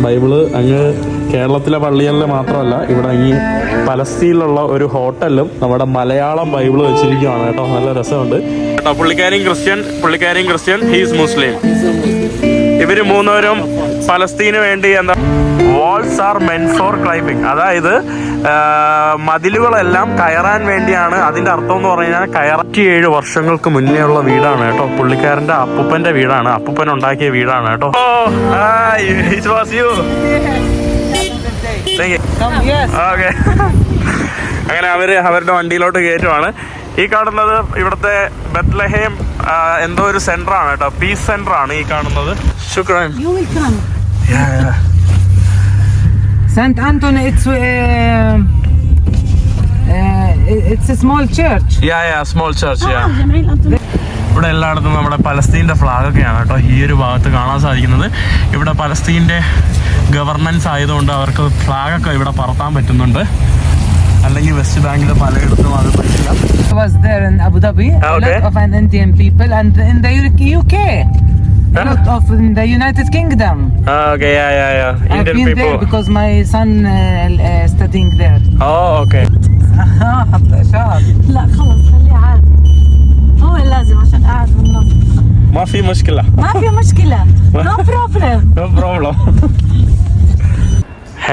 Bible അങ്ങ് കേരളത്തിലെ പള്ളികളിൽ മാത്രമല്ല, ഇവിടെ ഈ പലസ്തീനിലുള്ള ഒരു ഹോട്ടലിലും നമ്മുടെ മലയാളം ബൈബിള് വെച്ചിരിക്കുകയാണ് കേട്ടോ. നല്ല രസമുണ്ട് കേട്ടോ. പുള്ളിക്കാരിയും ക്രിസ്ത്യൻ, ഹീസ് മുസ്ലിം. ഇവര് മൂന്നുപേരും പലസ്തീന് വേണ്ടി എന്താ walls are meant for climbing, അതായത് മതിലുകളെല്ലാം കയറാൻ വേണ്ടിയാണ്. അതിന്റെ അർത്ഥം എന്ന് പറഞ്ഞാൽ 7 വർഷങ്ങൾക്ക് മുന്നേ ഉള്ള വീടാണ് കേട്ടോ. പുള്ളിക്കാരന്റെ അപ്പൂപ്പന്റെ വീടാണ്, അപ്പൂപ്പൻ ഉണ്ടാക്കിയ വീടാണ് കേട്ടോ. അങ്ങനെ അവരുടെ വണ്ടിയിലോട്ട് കയറ്റുവാണ്. ഈ കാണുന്നത് ഇവിടുത്തെ ബത്ലഹേം എന്തോ ഒരു സെന്റർ ആണ് കേട്ടോ, പീസ് സെന്റർ ആണ് ഈ കാണുന്നത്. ശുക്രാൻ. St. Anton, it's a small church. Small church. ഇവിടെ എല്ലായിടത്തും നമ്മുടെ പലസ്തീൻ്റെ ഫ്ലാഗൊക്കെയാണ് കേട്ടോ ഈ ഒരു ഭാഗത്ത് കാണാൻ സാധിക്കുന്നത്. ഇവിടെ പലസ്തീൻ്റെ ഗവർണൻസ് ആയതുകൊണ്ട് അവർക്ക് ഫ്ലാഗൊക്കെ ഇവിടെ പറത്താൻ പറ്റുന്നുണ്ട്. അല്ലെങ്കിൽ വെസ്റ്റ് ബാങ്കിൽ പലയിടത്തും അത് പറ്റില്ല. I was there in Abu Dhabi, a lot of Indian people, and in the UK, a lot of in the United Kingdom. Okay, yeah. Indian I've been people. there because my son studying there. Oh, okay. لا خلص خليه عادي. هو لازم عشان قاعد بالنص. ما في مشكلة. ما في مشكلة. No problem. No problem.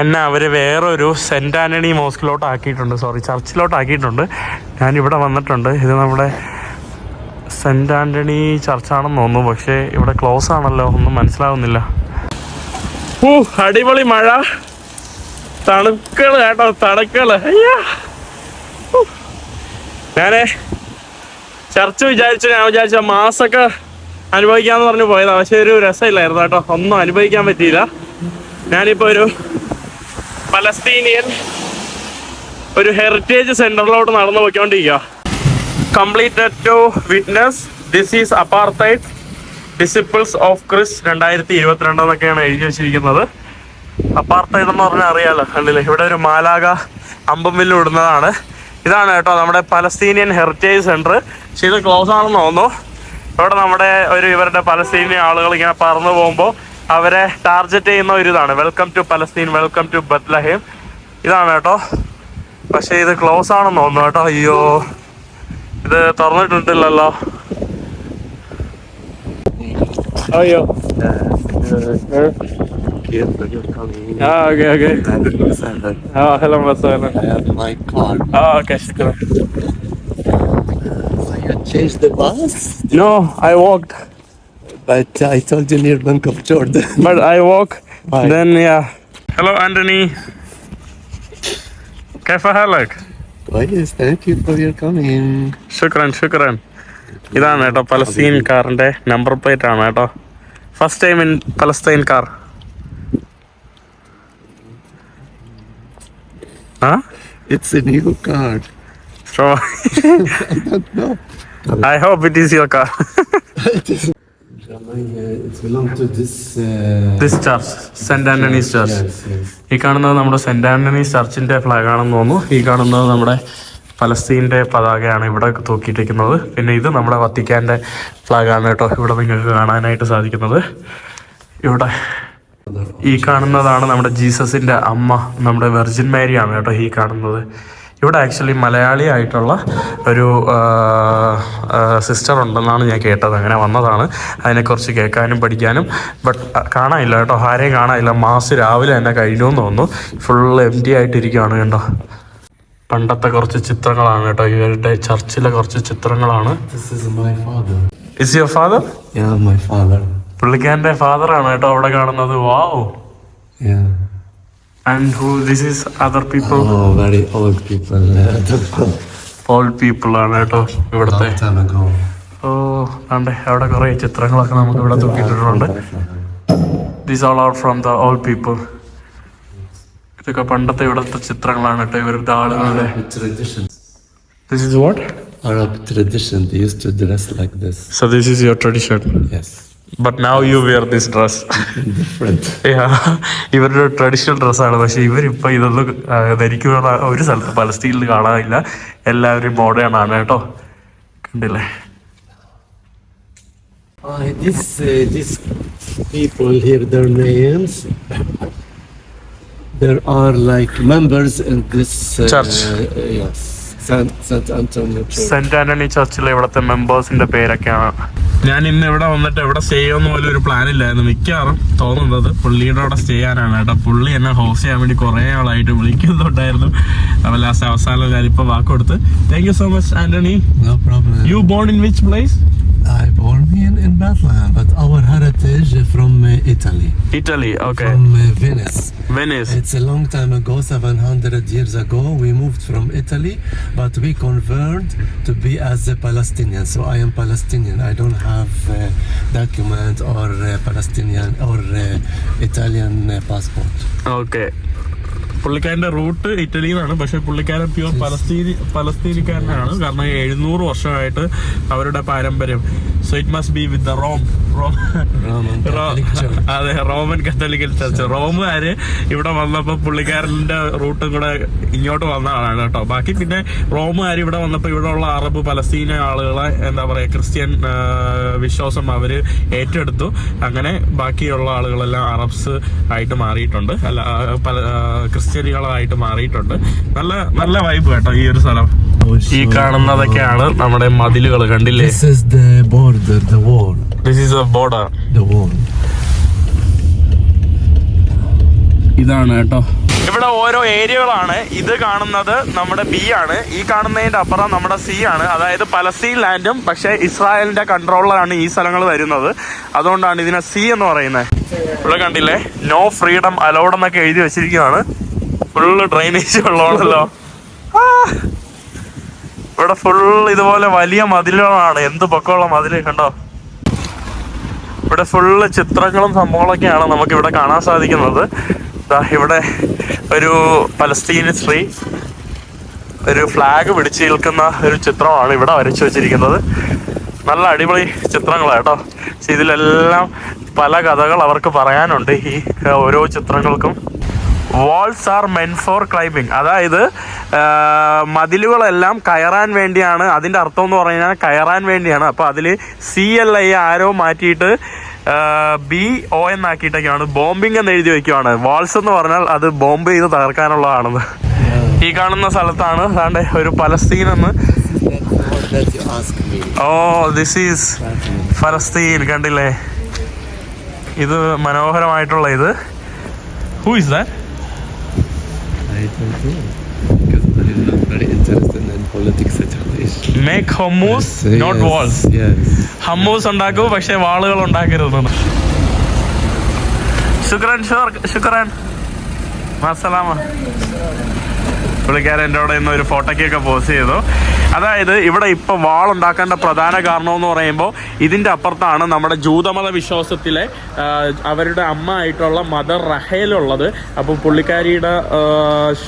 എന്നെ അവർ വേറൊരു cent Antony മോസ്കിലോട്ട് ആക്കിയിട്ടുണ്ട്, ചർച്ചിലോട്ട് ആക്കിയിട്ടുണ്ട്. ഞാനിവിടെ വന്നിട്ടുണ്ട്. ഇത് നമ്മുടെ cent Antony ചർച്ചാണെന്ന് തോന്നുന്നു, പക്ഷേ ഇവിടെ ക്ലോസ് ആണല്ലോ, ഒന്നും മനസ്സിലാവുന്നില്ല. അടിപൊളി മഴ, തണുക്കള് കേട്ടോ, തണുക്കള്. അയ്യാ, ഞാന് ചർച്ച് ഞാൻ വിചാരിച്ച മാസൊക്കെ അനുഭവിക്കാന്ന് പറഞ്ഞു പോയതാണ്, പക്ഷെ ഒരു രസമില്ലായിരുന്നു കേട്ടോ, ഒന്നും അനുഭവിക്കാൻ പറ്റിയില്ല. ഞാനിപ്പോൾ ഒരു പലസ്തീനിയൻ ഒരു ഹെറിറ്റേജ് സെന്ററിലോട്ട് നടന്നു പോയിക്കൊണ്ടിരിക്കുക. Completed to witness this is apartheid disciples of Christ 2022 എന്നൊക്കെയാണ് എഴുതി വെച്ചിരിക്കുന്നത്. അപ്പാർത്തൈഡ് എന്ന് പറഞ്ഞാൽ അറിയാലോ, കണ്ടില്ലേ ഇവിടെ ഒരു മാലാക അമ്പും വില്ലും ഇടുന്നതാണ്. ഇതാണ് കേട്ടോ നമ്മുടെ പലസ്തീനിയൻ ഹെറിറ്റേജ് സെന്റർ. പക്ഷെ ഇത് ക്ലോസ് ആണെന്ന് തോന്നുന്നു. ഇവിടെ നമ്മുടെ ഇവരുടെ പലസ്തീനിയൻ ആളുകൾ ഇങ്ങനെ പറന്നു പോകുമ്പോൾ അവരെ ടാർഗറ്റ് ചെയ്യുന്ന ഒരു ഇതാണ്, welcome to Palestine, welcome to Bethlehem. ഇതാണ് കേട്ടോ. പക്ഷെ ഇത് ക്ലോസ് ആണെന്ന് തോന്നുന്നു കേട്ടോ. അയ്യോ, ഇത് തുറന്നിട്ടുണ്ടല്ലോ. അയ്യോ, okay. Hello, Masala. I have my card. Okay, shukran. You changed the bus? No, I walked. But I told you near Bank of Jordan. But I walk. Bye. Then Hello, Anthony. كيف حالك? Yes, thank you for your coming. ശുക്രൻ. ഇതാണ് കേട്ടോ Palestine കാറിന്റെ number plate ആണ് കേട്ടോ. First time in Palestine car. It's a new card. So I don't know. I hope it is your car. It belongs to this church, saint Antony's church. Yes. ഈ കാണുന്നത് നമ്മുടെ saint Antony's ചർച്ചിന്റെ flag ആണെന്ന് തോന്നുന്നു. ഈ കാണുന്നത് നമ്മുടെ പലസ്തീൻ്റെ പതാകയാണ് ഇവിടെ തൂക്കിയിട്ടിരിക്കുന്നത്. പിന്നെ ഇത് നമ്മുടെ വത്തിക്കാൻ്റെ ഫ്ലാഗാണ് കേട്ടോ ഇവിടെ നിങ്ങൾക്ക് കാണാനായിട്ട് സാധിക്കുന്നത്. ഇവിടെ ഈ കാണുന്നതാണ് നമ്മുടെ ജീസസിൻ്റെ അമ്മ, നമ്മുടെ വെർജിൻ മേരിയാണ് കേട്ടോ ഈ കാണുന്നത്. ഇവിടെ ആക്ച്വലി മലയാളി ആയിട്ടുള്ള ഒരു സിസ്റ്റർ ഉണ്ടെന്നാണ് ഞാൻ കേട്ടത്. അങ്ങനെ വന്നതാണ്, അതിനെക്കുറിച്ച് കേൾക്കാനും പഠിക്കാനും. ബട്ട് കാണാനില്ല കേട്ടോ, ആരെയും കാണാനില്ല. മാസ് രാവിലെ തന്നെ കഴിഞ്ഞു എന്ന് തോന്നുന്നു. ഫുൾ എംപ്റ്റി ആയിട്ടിരിക്കുകയാണ് കേട്ടോ. പണ്ടത്തെ കുറച്ച് ചിത്രങ്ങളാണ് കേട്ടോ, ഇവരുടെ ചർച്ചിലെ കുറച്ച് ചിത്രങ്ങളാണ്. This is my father. Is your father? Yeah, my father. പുള്ളിക്കാരൻ്റെ ഫാദറാണ് കേട്ടോ അവിടെ കാണുന്നത്. വാവ്. Yeah. And who this is other people? Oh, very old people. Old people ആണ് കേട്ടോ ഇവിടുത്തെ. Long time ago. ആണ്ടെ അവിടെ കുറേ ചിത്രങ്ങളൊക്കെ നമുക്ക് ഇവിടെ തൂക്കിയിട്ടിട്ടുണ്ട്. These all are from the old people. ഇതൊക്കെ പണ്ടത്തെ ഇവിടുത്തെ ചിത്രങ്ങളാണ് കേട്ടോ ഇവരുടെ ആളുകളുടെ. Tradition. This is what? Arab tradition. They used to dress like this. So this is your tradition. Yes. But now you wear this dress. Different. ഇവരുടെ traditional ഡ്രസ്സാണ്. പക്ഷെ ഇവരിപ്പോൾ ഇതൊന്നും ധരിക്കുന്ന ഒരു സ്ഥലത്ത് പലസ്തീനിൽ കാണാനില്ല. എല്ലാവരും മോഡേൺ ആണ് കേട്ടോ, കണ്ടില്ലേ. These people here, their names There are like members in this Church. Yes, Saint Antonio Church. Saint Antony ചർച്ചിലെ ഇവിടുത്തെ മെമ്പേഴ്സിന്റെ പേരൊക്കെയാണ്. ഞാൻ ഇന്ന് ഇവിടെ വന്നിട്ട് എവിടെ സ്റ്റേ ചെയ്യുന്ന പോലെ ഒരു പ്ലാൻ ഇല്ലായിരുന്നു. മിക്കവാറും തോന്നുന്നത് പുള്ളിയുടെ അവിടെ സ്റ്റേ ചെയ്യാനാണ് കേട്ടോ. പുള്ളി എന്നെ ഹോസ്റ്റ് ചെയ്യാൻ വേണ്ടി കുറേ ആളായിട്ട് വിളിക്കുന്നുണ്ടായിരുന്നു. അപ്പോൾ ലാസ്റ്റ് അവസാനം ഞാനിപ്പോൾ വാക്ക് കൊടുത്ത്. Thank you so much Antony. No problem. You born in which place? I born in Bethlehem, but our heritage from Italy. Italy, okay. From Venice. Venice. It's a long time ago, 700 years ago. We moved from Italy, but we converted to be as a Palestinian. So I am Palestinian. I don't have document or Palestinian or Italian passport. Okay. പുള്ളിക്കാരൻ്റെ root ഇറ്റലിയിൽ നിന്നാണ്. പക്ഷെ പുള്ളിക്കാരൻ pure പലസ്തീനിക്കാരനാണ്. കാരണം 700 വർഷമായിട്ട് അവരുടെ പാരമ്പര്യം. So it must be with the അതെ, റോമൻ കത്തോലിക്കൽ ചർച്ച്. റോമുകാര് ഇവിടെ വന്നപ്പോൾ പുള്ളിക്കാരൻ്റെ റൂട്ടും കൂടെ ഇങ്ങോട്ട് വന്ന ആളാണ് കേട്ടോ. ബാക്കി പിന്നെ റോമുകാർ ഇവിടെ വന്നപ്പോൾ ഇവിടെ ഉള്ള അറബ് പലസ്തീന ആളുകളെ എന്താ പറയുക ക്രിസ്ത്യൻ വിശ്വാസം അവര് ഏറ്റെടുത്തു. അങ്ങനെ ബാക്കിയുള്ള ആളുകളെല്ലാം അറബ്സ് ആയിട്ട് മാറിയിട്ടുണ്ട്. അല്ല, ക്രിസ്ത്യാനികളായിട്ട് മാറിയിട്ടുണ്ട്. നല്ല നല്ല വൈബ് കേട്ടോ ഈ ഒരു സ്ഥലം. ഈ കാണുന്നതൊക്കെയാണ് നമ്മുടെ മതിലുകൾ, കണ്ടില്ലേ? This is the border, the wall. This is a border. The wall. ഇതാണ് കേട്ടോ. ഇവിടെ ഓരോ ഏരിയകളാണ്. ഇത് കാണുന്നത് നമ്മുടെ ബി ആണ്. ഈ കാണുന്നതിന്റെ അപ്പുറം നമ്മുടെ സി ആണ്. അതായത് പലസ്തീൻ ലാൻഡും പക്ഷേ ഇസ്രായേലിന്റെ കൺട്രോളിലാണ് ഈ സ്ഥലങ്ങൾ വരുന്നത്. അതുകൊണ്ടാണ് ഇതിനെ സി എന്ന് പറയുന്നത്. ഇവിടെ കണ്ടില്ലേ, നോ ഫ്രീഡം അലൗഡ് എന്നൊക്കെ എഴുതി വെച്ചിരിക്കുകയാണ്. ഫുള്ള് ഡ്രൈനേജ് വെള്ളമാണല്ലോ. ഇവിടെ ഫുൾ ഇതുപോലെ വലിയ മതിലുകളാണ്. എന്ത് പൊക്കമുള്ള മതില് കണ്ടോ. ഇവിടെ ഫുള്ള് ചിത്രങ്ങളും സംഭവങ്ങളൊക്കെയാണ് നമുക്ക് ഇവിടെ കാണാൻ സാധിക്കുന്നത്. ഇവിടെ ഒരു പലസ്തീനി സ്ത്രീ ഒരു ഫ്ലാഗ് പിടിച്ച് നിൽക്കുന്ന ഒരു ചിത്രമാണ് ഇവിടെ വരച്ചു വെച്ചിരിക്കുന്നത്. നല്ല അടിപൊളി ചിത്രങ്ങളാട്ടോ. പക്ഷെ ഇതിലെല്ലാം പല കഥകൾ അവർക്ക് പറയാനുണ്ട് ഈ ഓരോ ചിത്രങ്ങൾക്കും. Walls are meant for climbing, അതായത് മതിലുകളെല്ലാം കയറാൻ വേണ്ടിയാണ്. അതിൻ്റെ അർത്ഥം എന്ന് പറഞ്ഞാൽ കയറാൻ വേണ്ടിയാണ്. അപ്പോൾ അതിൽ CLI ആരോ മാറ്റിയിട്ട് BO എന്നാക്കിയിട്ടൊക്കെയാണ് ബോംബിങ് എന്ന് എഴുതി വയ്ക്കുവാണ്. വാൾസ് എന്ന് പറഞ്ഞാൽ അത് ബോംബ് ചെയ്ത് തകർക്കാനുള്ളതാണെന്ന്. ഈ കാണുന്ന സ്ഥലത്താണ് അതാണ്ട് ഒരു പലസ്തീൻ എന്ന്. ഓ, ദിസ് ഈസ് ഫലസ്തീൻ. കണ്ടില്ലേ, ഇത് മനോഹരമായിട്ടുള്ള ഇത്. Who is that? I don't know, because I'm not very interested in politics at all. Make hummus, not walls. Yes. Hummus ഉണ്ടാക്കൂ, പക്ഷെ വാളുകൾ ഉണ്ടാക്കരുതെന്ന്. ശുക്രൻ അസ്സലാമ. പുള്ളിക്കാരൻ എൻ്റെ അവിടെ നിന്ന് ഒരു ഫോട്ടോയ്ക്കൊക്കെ പോസ്റ്റ് ചെയ്തു. അതായത് ഇവിടെ ഇപ്പോൾ വാളുണ്ടാക്കേണ്ട പ്രധാന കാരണം എന്ന് പറയുമ്പോൾ ഇതിൻ്റെ അപ്പുറത്താണ് നമ്മുടെ ജൂതമത വിശ്വാസത്തിലെ അവരുടെ അമ്മ ആയിട്ടുള്ള മദർ റഹേലുള്ളത്. അപ്പോൾ പുള്ളിക്കാരിയുടെ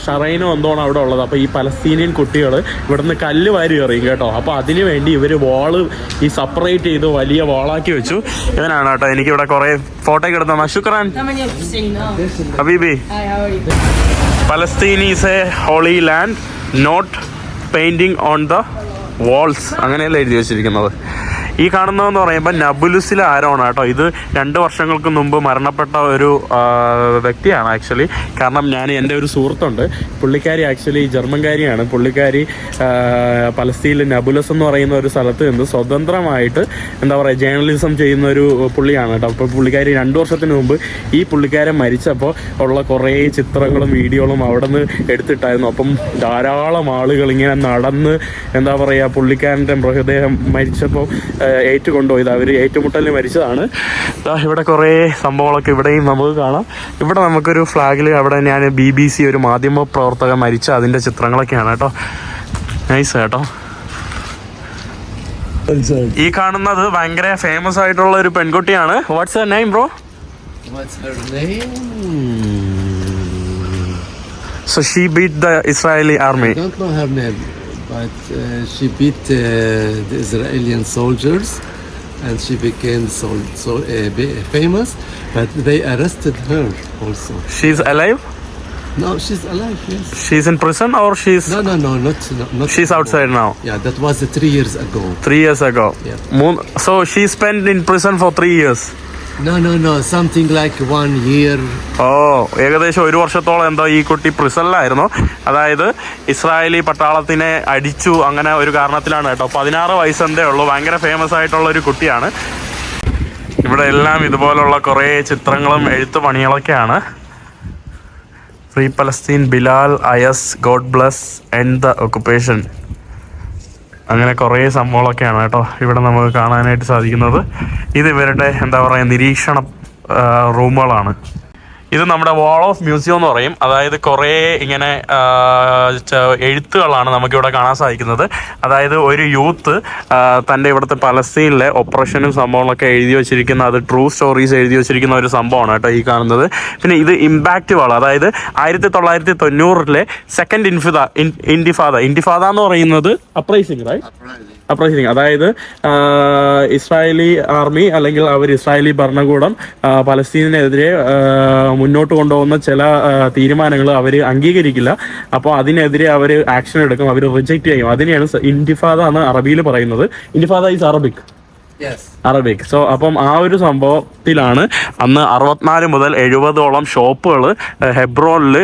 ഷറൈനോ എന്തോണം അവിടെ ഉള്ളത്. അപ്പോൾ ഈ പലസ്തീനിയൻ കുട്ടികൾ ഇവിടുന്ന് കല്ല് വാരി എറിയും കേട്ടോ. അപ്പോൾ അതിന് വേണ്ടി ഇവർ വാള് ഈ സെപ്പറേറ്റ് ചെയ്ത് വലിയ വാളാക്കി വെച്ചു. ഇവനാണ് കേട്ടോ എനിക്കിവിടെ കുറേ ഫോട്ടോയ്ക്ക് എടുത്ത ശുക്രാൻ ഹബീബി. Palestine is a holy land, not painting on the walls. അങ്ങനെയല്ല എഴുതി വെച്ചിരിക്കുന്നത്. ഈ കാണുന്നതെന്ന് പറയുമ്പോൾ നബുലുസിലെ ആരോണ് കേട്ടോ. ഇത് 2 വർഷങ്ങൾക്ക് മുമ്പ് മരണപ്പെട്ട ഒരു വ്യക്തിയാണ് ആക്ച്വലി. കാരണം എൻ്റെ ഒരു സുഹൃത്തുണ്ട്, പുള്ളിക്കാരി ആക്ച്വലി ജർമ്മൻകാരിയാണ്. പുള്ളിക്കാരി പലസ്തീനിലെ നബുലസ് എന്ന് പറയുന്ന ഒരു സ്ഥലത്ത് നിന്ന് സ്വതന്ത്രമായിട്ട് എന്താ പറയുക ജേർണലിസം ചെയ്യുന്ന ഒരു പുള്ളിയാണ് കേട്ടോ. അപ്പോൾ പുള്ളിക്കാരി 2 വർഷത്തിന് മുമ്പ് ഈ പുള്ളിക്കാരൻ മരിച്ചപ്പോൾ ഉള്ള കുറേ ചിത്രങ്ങളും വീഡിയോകളും അവിടെ നിന്ന് എടുത്തിട്ടായിരുന്നു. അപ്പം ധാരാളം ആളുകൾ ഇങ്ങനെ നടന്ന് എന്താ പറയുക പുള്ളിക്കാരൻ്റെ മൃതദേഹം മരിച്ചപ്പോൾ ഏറ്റുകൊണ്ടുപോയത്. അവർ ഏറ്റുമുട്ടലിൽ മരിച്ചതാണ്. ഇവിടെ കുറേ സംഭവങ്ങളൊക്കെ ഇവിടെയും നമുക്ക് കാണാം. ഇവിടെ നമുക്കൊരു ഫ്ലാഗിൽ അവിടെ ഞാൻ BBC ഒരു മാധ്യമ പ്രവർത്തകൻ മരിച്ച അതിൻ്റെ ചിത്രങ്ങളൊക്കെയാണ് കേട്ടോ. നൈസ് കേട്ടോ. ഈ കാണുന്നത് ഭയങ്കര ഫേമസ് ആയിട്ടുള്ള ഒരു പെൺകുട്ടിയാണ്. What's her name bro? What's her name? So she beat the Israeli army. I don't know her name, but she beat the Israeli soldiers, and she became famous. But they arrested her also. She's alive? No, she's alive. Yes. She's in prison or she's? No, not. She's outside now. Yeah, that was 3 years ago. 3 years ago. Yeah. So she spent in prison for 3 years. No. Something like 1 year. ഏകദേശം 1 വർഷത്തോളം എന്തോ ഈ കുട്ടി പ്രിസണിലായിരുന്നു. അതായത് Israeli പട്ടാളത്തിനെ അടിച്ചു, അങ്ങനെ ഒരു കാരണത്തിലാണ് കേട്ടോ. 16 വയസ്സെന്തേ ഉള്ളൂ. ഭയങ്കര ഫേമസ് ആയിട്ടുള്ള ഒരു കുട്ടിയാണ്. ഇവിടെ എല്ലാം ഇതുപോലുള്ള കുറേ ചിത്രങ്ങളും എഴുത്ത് പണികളൊക്കെയാണ്. ഫ്രീ പലസ്തീൻ, ബിലാൽ, അയസ്, God bless, end the occupation, അങ്ങനെ കുറേ സംഭവങ്ങളൊക്കെയാണ് കേട്ടോ ഇവിടെ നമുക്ക് കാണാനായിട്ട് സാധിക്കുന്നത്. ഇത് ഇവരുടെ എന്താ പറയുക നിരീക്ഷണ റൂമുകളാണ്. ഇത് നമ്മുടെ വാൾ ഓഫ് മ്യൂസിയം എന്ന് പറയും. അതായത് കുറേ ഇങ്ങനെ എഴുത്തുകളാണ് നമുക്കിവിടെ കാണാൻ സാധിക്കുന്നത്. അതായത് ഒരു യൂത്ത് തൻ്റെ ഇവിടുത്തെ പലസ്തീനിലെ ഒപ്രഷനും സംഭവങ്ങളൊക്കെ എഴുതി വെച്ചിരിക്കുന്ന, അത് ട്രൂ സ്റ്റോറീസ് എഴുതി വെച്ചിരിക്കുന്ന ഒരു സംഭവമാണ് കേട്ടോ ഈ കാണുന്നത്. പിന്നെ ഇത് ഇമ്പാക്റ്റ് വാൾ, അതായത് 1990 സെക്കൻഡ് ഇൻഡിഫാദ എന്ന് പറയുന്നത് അപ്രൈസിങ്, അതായത് ഇസ്രായേലി ആർമി അല്ലെങ്കിൽ ഇസ്രായേലി ഭരണകൂടം പലസ്തീനെതിരെ മുന്നോട്ട് കൊണ്ടുപോകുന്ന ചില തീരുമാനങ്ങൾ അവർ അംഗീകരിക്കില്ല. അപ്പോൾ അതിനെതിരെ അവർ ആക്ഷൻ എടുക്കും, അവർ റിജക്റ്റ് ചെയ്യും. അതിനെയാണ് ഇൻഡിഫാദ എന്ന് അറബിയിൽ പറയുന്നത്. ഇൻഡിഫാദ ഈസ് അറബിക്. സോ അപ്പം ആ ഒരു സംഭവത്തിലാണ് അന്ന് 64 മുതൽ 70ഓളം ഷോപ്പുകൾ ഹെബ്രോണിൽ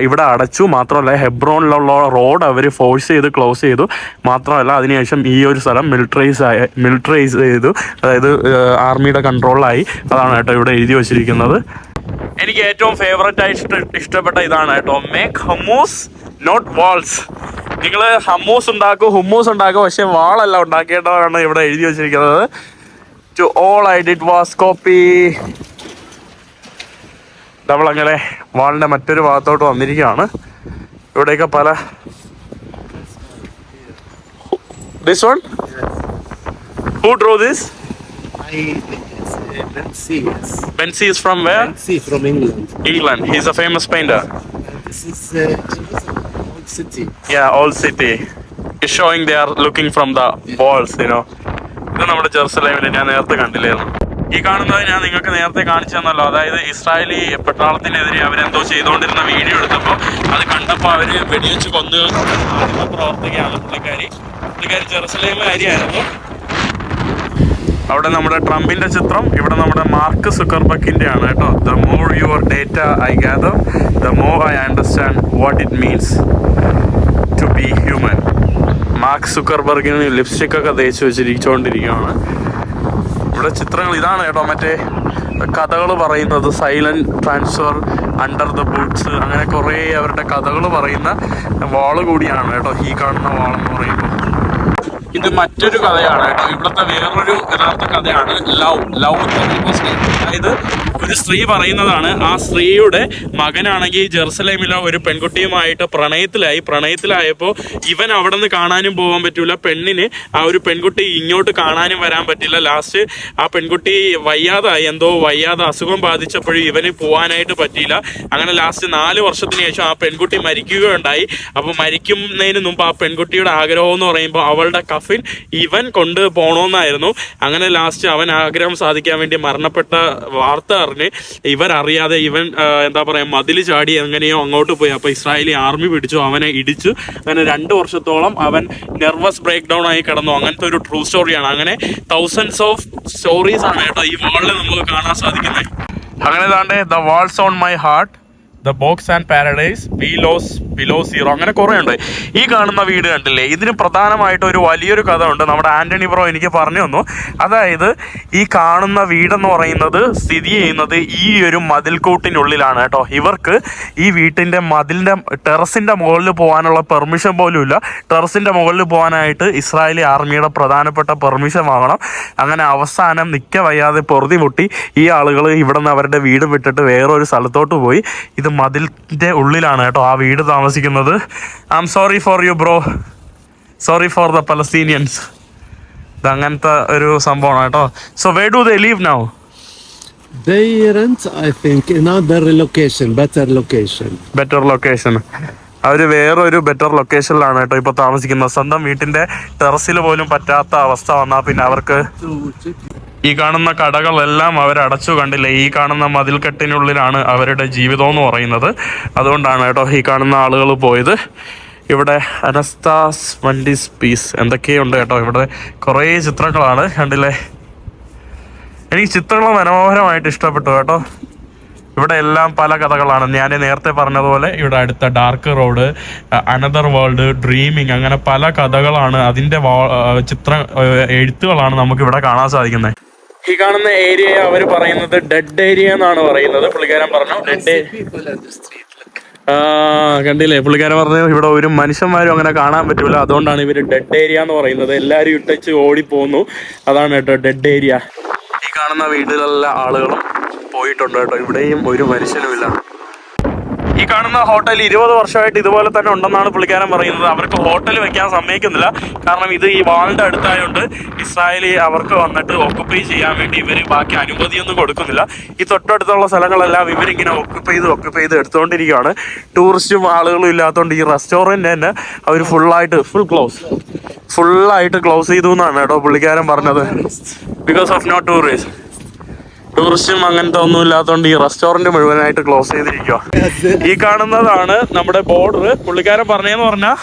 ഇവിടെ അടച്ചു. മാത്രമല്ല ഹെബ്രോണിലുള്ള റോഡ് അവർ ഫോഴ്സ് ചെയ്ത് ക്ലോസ് ചെയ്തു. മാത്രമല്ല അതിനുശേഷം ഈ ഒരു സ്ഥലം മിലിറ്ററൈസ് ചെയ്തു, അതായത് ആർമിയുടെ കൺട്രോളിലായി. അതാണ് കേട്ടോ ഇവിടെ എഴുതി വച്ചിരിക്കുന്നത്. എനിക്ക് ഏറ്റവും ഫേവററ്റ് ആയിട്ട് ഇഷ്ടപ്പെട്ട ഇതാണ് കേട്ടോ, മേക്ക് ഹമ്മൂസ് നോട്ട് വാൾസ്. നിങ്ങൾ ഹമ്മൂസ് ഉണ്ടാക്കും, പക്ഷെ വാളല്ല ഉണ്ടാക്കേണ്ടതാണ് ഇവിടെ എഴുതി വെച്ചിരിക്കുന്നത്. To all I did was copy. നമ്മളങ്ങനെ വാളിൻ്റെ മറ്റൊരു ഭാഗത്തോട്ട് വന്നിരിക്കുകയാണ്. ഇവിടെയൊക്കെ പല this one who draw this? Bensi is from where? Bensi from England. He's a famous painter. This is old city. Yeah, old city. He's showing they are looking from the walls, you know. ഇത് നമ്മുടെ ജെറുസലേമിൽ ഞാൻ നേരത്തെ കണ്ടില്ലായിരുന്നു. ഈ കാണുന്നത് ഞാൻ നിങ്ങൾക്ക് നേരത്തെ കാണിച്ചു തന്നല്ലോ. അതായത് ഇസ്രായേലി പട്ടാളത്തിനെതിരെ അവരെന്തോ ചെയ്തുകൊണ്ടിരുന്ന വീഡിയോ എടുത്തപ്പോൾ അത് കണ്ടപ്പോൾ അവർ വെടിവെച്ച് കൊന്നു പ്രവർത്തിക്കുകയാണ് പുള്ളിക്കാരി ജെറുസലേമുകാരിയായിരുന്നു. അവിടെ നമ്മുടെ ട്രംപിന്റെ ചിത്രം, ഇവിടെ നമ്മുടെ മാർക്ക് സുക്കർബർഗിന്റെ ആണ് കേട്ടോ. The more your data I gather, the more I understand what it means to be human. Mark സുക്കർബർഗിന് ലിപ്സ്റ്റിക് ഒക്കെ തേച്ച് വെച്ചിരിച്ചുകൊണ്ടിരിക്കുകയാണ്. ഇവിടെ ചിത്രങ്ങൾ ഇതാണ് കേട്ടോ, മറ്റേ കഥകൾ പറയുന്നത്, silent transfer, under the boots, അങ്ങനെ കുറേ അവരുടെ കഥകൾ പറയുന്ന വാള് കൂടിയാണ് കേട്ടോ ഈ കാണുന്ന വാളെന്ന് പറയുമ്പോൾ. ഇത് മറ്റൊരു കഥയാണ് കേട്ടോ. ഇവിടുത്തെ വേറൊരു യഥാർത്ഥ കഥയാണ് ലവ്. അതായത് ഒരു സ്ത്രീ പറയുന്നതാണ്, ആ സ്ത്രീയുടെ മകനാണെങ്കിൽ ജെറുസലേമിലെ ഒരു പെൺകുട്ടിയുമായിട്ട് പ്രണയത്തിലായപ്പോൾ ഇവൻ അവിടെ നിന്ന് കാണാനും പോകാൻ പറ്റൂല, പെണ്ണിന് ആ ഒരു പെൺകുട്ടി ഇങ്ങോട്ട് കാണാനും വരാൻ പറ്റില്ല. ലാസ്റ്റ് ആ പെൺകുട്ടി വയ്യാതെ അസുഖം ബാധിച്ചപ്പോഴും ഇവന് പോകാനായിട്ട് പറ്റിയില്ല. അങ്ങനെ ലാസ്റ്റ് 4 വർഷത്തിന് ശേഷം ആ പെൺകുട്ടി മരിക്കുകയുണ്ടായി. അപ്പോൾ മരിക്കുന്നതിന് മുമ്പ് ആ പെൺകുട്ടിയുടെ ആഗ്രഹം എന്ന് പറയുമ്പോൾ അവളുടെ കഫിൻ ഇവൻ കൊണ്ട് പോകണമെന്നായിരുന്നു. അങ്ങനെ ലാസ്റ്റ് അവൻ ആഗ്രഹം സാധിക്കാൻ വേണ്ടി മരണപ്പെട്ട വാർത്ത അറിഞ്ഞ് ഇവരറിയാതെ ഇവൻ മതിൽ ചാടി എങ്ങനെയോ അങ്ങോട്ട് പോയി. അപ്പോൾ ഇസ്രായേലി ആർമി പിടിച്ചു, അവനെ ഇടിച്ചു. അങ്ങനെ 2 വർഷത്തോളം അവൻ നെർവസ് ബ്രേക്ക് ഡൗൺ ആയി കിടന്നു. അങ്ങനത്തെ ഒരു ട്രൂ സ്റ്റോറിയാണ്. അങ്ങനെ തൗസൻഡ്സ് ഓഫ് സ്റ്റോറീസ് ആണ് കേട്ടോ ഈ വാളിൽ നമുക്ക് കാണാൻ സാധിക്കുന്നത്. അങ്ങനെ താണ്ടെ the walls on my heart, the box and paradise, below zero, അങ്ങനെ കുറേ ഉണ്ട്. ഈ കാണുന്ന വീട് കണ്ടില്ലേ, ഇതിന് പ്രധാനമായിട്ട് ഒരു വലിയൊരു കഥ ഉണ്ട്. നമ്മുടെ ആന്റണി ബ്രോ എനിക്ക് പറഞ്ഞു തന്നു. അതായത് ഈ കാണുന്ന വീടെന്ന് പറയുന്നത് സ്ഥിതി ചെയ്യുന്നത് ഈ ഒരു മതിൽക്കൂട്ടിനുള്ളിലാണ് കേട്ടോ. ഇവർക്ക് ഈ വീട്ടിൻ്റെ ടെറസിൻ്റെ മുകളിൽ പോകാനുള്ള പെർമിഷൻ പോലും ഇല്ല. ടെറസിൻ്റെ മുകളിൽ പോകാനായിട്ട് ഇസ്രായേലി ആർമിയുടെ പ്രധാനപ്പെട്ട പെർമിഷൻ വാങ്ങണം. അങ്ങനെ അവസാനം വയ്യാതെ പൊറുതി മുട്ടി ഈ ആളുകൾ ഇവിടെ നിന്ന് അവരുടെ വീട് വിട്ടിട്ട് വേറൊരു സ്ഥലത്തോട്ട് പോയി. ഇത് മതിലിൻ്റെ ഉള്ളിലാണ് കേട്ടോ ആ വീട് താമസിക്കുന്നത്. I am sorry for you bro, sorry for the Palestinians. ഇത് അങ്ങനത്തെ ഒരു സംഭവമാണ് കേട്ടോ. So where do they live now? They rent, I think, another location, better location. അവർ വേറൊരു ബെറ്റർ ലൊക്കേഷനിലാണ് കേട്ടോ ഇപ്പോൾ താമസിക്കുന്നത്. സ്വന്തം വീട്ടിൻ്റെ ടെറസിൽ പോലും പറ്റാത്ത അവസ്ഥ വന്നാൽ പിന്നെ അവർക്ക് ഈ കാണുന്ന കടകളെല്ലാം അവരടച്ചു. കണ്ടില്ലേ, ഈ കാണുന്ന മതിൽക്കെട്ടിനുള്ളിലാണ് അവരുടെ ജീവിതം എന്ന് പറയുന്നത്. അതുകൊണ്ടാണ് കേട്ടോ ഈ കാണുന്ന ആളുകൾ പോയത്. ഇവിടെ അനസ്താസ് വണ്ടീസ് പീസ് എന്തൊക്കെയുണ്ട് കേട്ടോ. ഇവിടെ കുറേ ചിത്രങ്ങളാണ് കണ്ടില്ലേ. എനിക്ക് ചിത്രങ്ങൾ മനോഹരമായിട്ട് ഇഷ്ടപ്പെട്ടു കേട്ടോ. ഇവിടെ എല്ലാം പല കഥകളാണ്. ഞാൻ നേരത്തെ പറഞ്ഞതുപോലെ ഇവിടെ അടുത്ത dark road, another world, dreaming, അങ്ങനെ പല കഥകളാണ്, അതിന്റെ എഴുത്തുകളാണ് നമുക്ക് ഇവിടെ കാണാൻ സാധിക്കുന്നത്. ഈ കാണുന്ന ഏരിയയെ അവർ പറയുന്നത് ഡെഡ് ഏരിയ എന്നാണ് പറയുന്നത്. പുള്ളിക്കാരൻ പറഞ്ഞു ഡെഡ്. കണ്ടില്ലേ, പുള്ളിക്കാരൻ പറഞ്ഞു ഇവിടെ ഒരു മനുഷ്യന്മാരും അങ്ങനെ കാണാൻ പറ്റൂല, അതുകൊണ്ടാണ് ഇവര് ഡെഡ് ഏരിയ എന്ന് പറയുന്നത്. എല്ലാരും ഇട്ടച്ച് ഓടിപ്പോന്നു, അതാണ് കേട്ടോ ഡെഡ് ഏരിയ. ഈ കാണുന്ന വീട്ടിലെല്ലാ ആളുകളും പോയിട്ടുണ്ട് കേട്ടോ, ഇവിടെയും ഒരു മനുഷ്യനുമില്ല. ഈ കാണുന്ന ഹോട്ടൽ 20 വർഷമായിട്ട് ഇതുപോലെ തന്നെ ഉണ്ടെന്നാണ് പുള്ളിക്കാരൻ പറയുന്നത്. അവർക്ക് ഹോട്ടൽ വെക്കാൻ സമ്മതിക്കുന്നില്ല, കാരണം ഇത് ഈ വാളിന്റെ അടുത്തായതുകൊണ്ട് ഇസ്രായേലി അവർക്ക് വന്നിട്ട് ഓക്കുപ്പൈ ചെയ്യാൻ വേണ്ടി ഇവർ ബാക്കി അനുമതിയൊന്നും കൊടുക്കുന്നില്ല. ഈ തൊട്ടടുത്തുള്ള സ്ഥലങ്ങളെല്ലാം ഇവരിങ്ങനെ ഓക്കുപ്പൈ ചെയ്ത് എടുത്തുകൊണ്ടിരിക്കുകയാണ്. ടൂറിസ്റ്റും ആളുകളും ഇല്ലാത്തതുകൊണ്ട് ഈ റെസ്റ്റോറൻറ്റ് തന്നെ അവർ ഫുള്ളായിട്ട് ക്ലോസ് ചെയ്തു എന്നാണ് കേട്ടോ പുള്ളിക്കാരൻ പറഞ്ഞത്. ബിക്കോസ് ഓഫ് നോ ടൂറിസ്റ്റും അങ്ങനത്തെ ഒന്നും ഇല്ലാത്തതുകൊണ്ട് ഈ റെസ്റ്റോറന്റ് മുഴുവനായിട്ട് ക്ലോസ് ചെയ്തിരിക്കുക. ഈ കാണുന്നതാണ് നമ്മുടെ ബോർഡർ. പുള്ളിക്കാരൻ പറഞ്ഞതെന്ന് പറഞ്ഞാൽ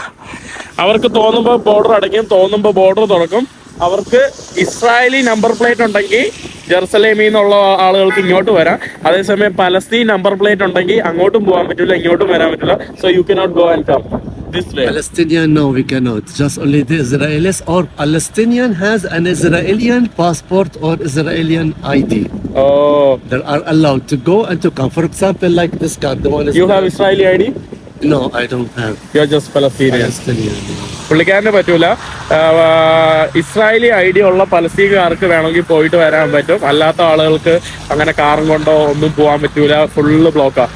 അവർക്ക് തോന്നുമ്പോൾ ബോർഡർ അടയ്ക്കും, തോന്നുമ്പോൾ ബോർഡർ തുറക്കും. അവർക്ക് ഇസ്രായേലി നമ്പർ പ്ലേറ്റ് ഉണ്ടെങ്കിൽ ജെറുസലേമിൽ നിന്നുള്ള ആളുകൾക്ക് ഇങ്ങോട്ട് വരാം. അതേസമയം പലസ്തീൻ നമ്പർ പ്ലേറ്റ് ഉണ്ടെങ്കിൽ അങ്ങോട്ടും പോകാൻ പറ്റില്ല, ഇങ്ങോട്ടും വരാൻ പറ്റില്ല. So you cannot go and come this way. Palestinian, no, we cannot. Just only the Israelis or Palestinian has an Israeli passport or Israeli ID. Oh, They are allowed to go and to come. For example, like this car, the one is. you have Israeli ID? No, I don't have. You are just Palestinian. Palestinian. പുള്ളിക്കാരന് പറ്റൂല. Israeli ID ഉള്ള പലസ്തീൻകാർക്ക് വേണമെങ്കിൽ പോയിട്ട് വരാൻ പറ്റും, അല്ലാത്ത ആളുകൾക്ക് അങ്ങനെ കാറും കൊണ്ടോ ഒന്നും പോകാൻ പറ്റൂല, ഫുള്ള് ബ്ലോക്കാ.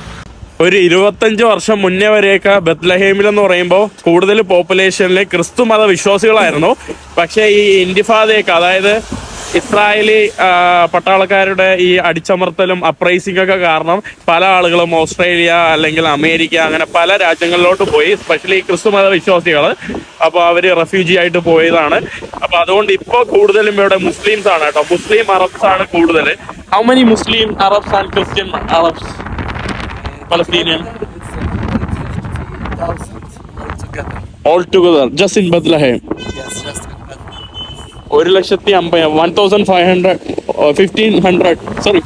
ഒരു 25 വർഷം മുന്നേ വരെയൊക്കെ ബത്ലഹേമിൽ എന്ന് പറയുമ്പോൾ കൂടുതൽ പോപ്പുലേഷനിൽ ക്രിസ്തു മത വിശ്വാസികളായിരുന്നു. പക്ഷേ ഈ ഇന്തിഫാദയൊക്കെ, അതായത് ഇസ്രായേലി പട്ടാളക്കാരുടെ ഈ അടിച്ചമർത്തലും അപ്രൈസിംഗ് ഒക്കെ കാരണം പല ആളുകളും ഓസ്ട്രേലിയ അല്ലെങ്കിൽ അമേരിക്ക അങ്ങനെ പല രാജ്യങ്ങളിലോട്ട് പോയി, സ്പെഷ്യലി ക്രിസ്തു മത വിശ്വാസികൾ. അപ്പോൾ അവർ റെഫ്യൂജി ആയിട്ട് പോയതാണ്. അപ്പോൾ അതുകൊണ്ട് ഇപ്പോൾ കൂടുതലും ഇവിടെ മുസ്ലിംസ് ആണ് കേട്ടോ, മുസ്ലിം അറബ്സ് ആണ് കൂടുതൽ. How many Muslim Arabs and Christian Arabs Palestinian all together just in Bethlehem? Yes, just in Bethlehem. 1,50,000 1,500 or 1,500, sorry,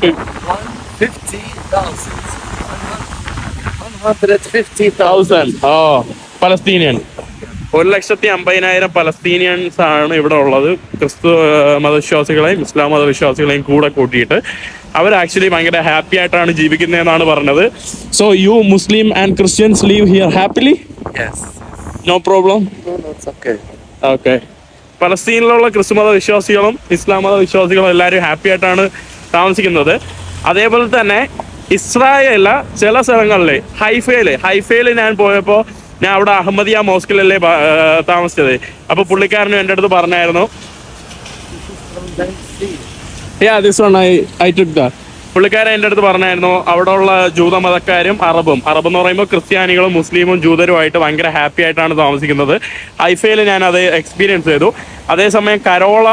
150,000. Oh, Palestinian. 1,50,000 Palestinians ആണ് ഇവിടെ ഉള്ളത്, ക്രിസ്തു മതവിശ്വാസികളെയും ഇസ്ലാം മതവിശ്വാസികളെയും കൂടെ കൂട്ടിയിട്ട്. അവർ ആക്ച്വലി ഭയങ്കര ഹാപ്പി ആയിട്ടാണ് ജീവിക്കുന്നതെന്നാണ് പറഞ്ഞത്. So you Muslim and Christians live here happily? Yes. No problem. No, it's okay. Okay. പലസ്തീനിലുള്ള ക്രിസ്തു മത വിശ്വാസികളും ഇസ്ലാം മത വിശ്വാസികളും എല്ലാവരും ഹാപ്പി ആയിട്ടാണ് താമസിക്കുന്നത്. അതേപോലെ തന്നെ ഇസ്രായേലിലെ ചില സ്ഥലങ്ങളിൽ ഹൈഫയിൽ ഞാൻ പോയപ്പോൾ, ഞാൻ അവിടെ അഹമ്മദിയ മോസ്കിലല്ലേ താമസിച്ചത്. അപ്പോൾ പുള്ളിക്കാരനും എൻ്റെ അടുത്ത് പറഞ്ഞായിരുന്നു, this one I took that. പുള്ളിക്കാരൻ എൻ്റെ അടുത്ത് പറഞ്ഞായിരുന്നു അവിടെ ഉള്ള ജൂതമതക്കാരും അറബ് എന്ന് പറയുമ്പോൾ ക്രിസ്ത്യാനികളും മുസ്ലിമും ജൂതരുമായിട്ട് ഭയങ്കര ഹാപ്പി ആയിട്ടാണ് താമസിക്കുന്നത്. ഹൈഫയിൽ ഞാൻ അത് എക്സ്പീരിയൻസ് ചെയ്തു. അതേസമയം കരോള,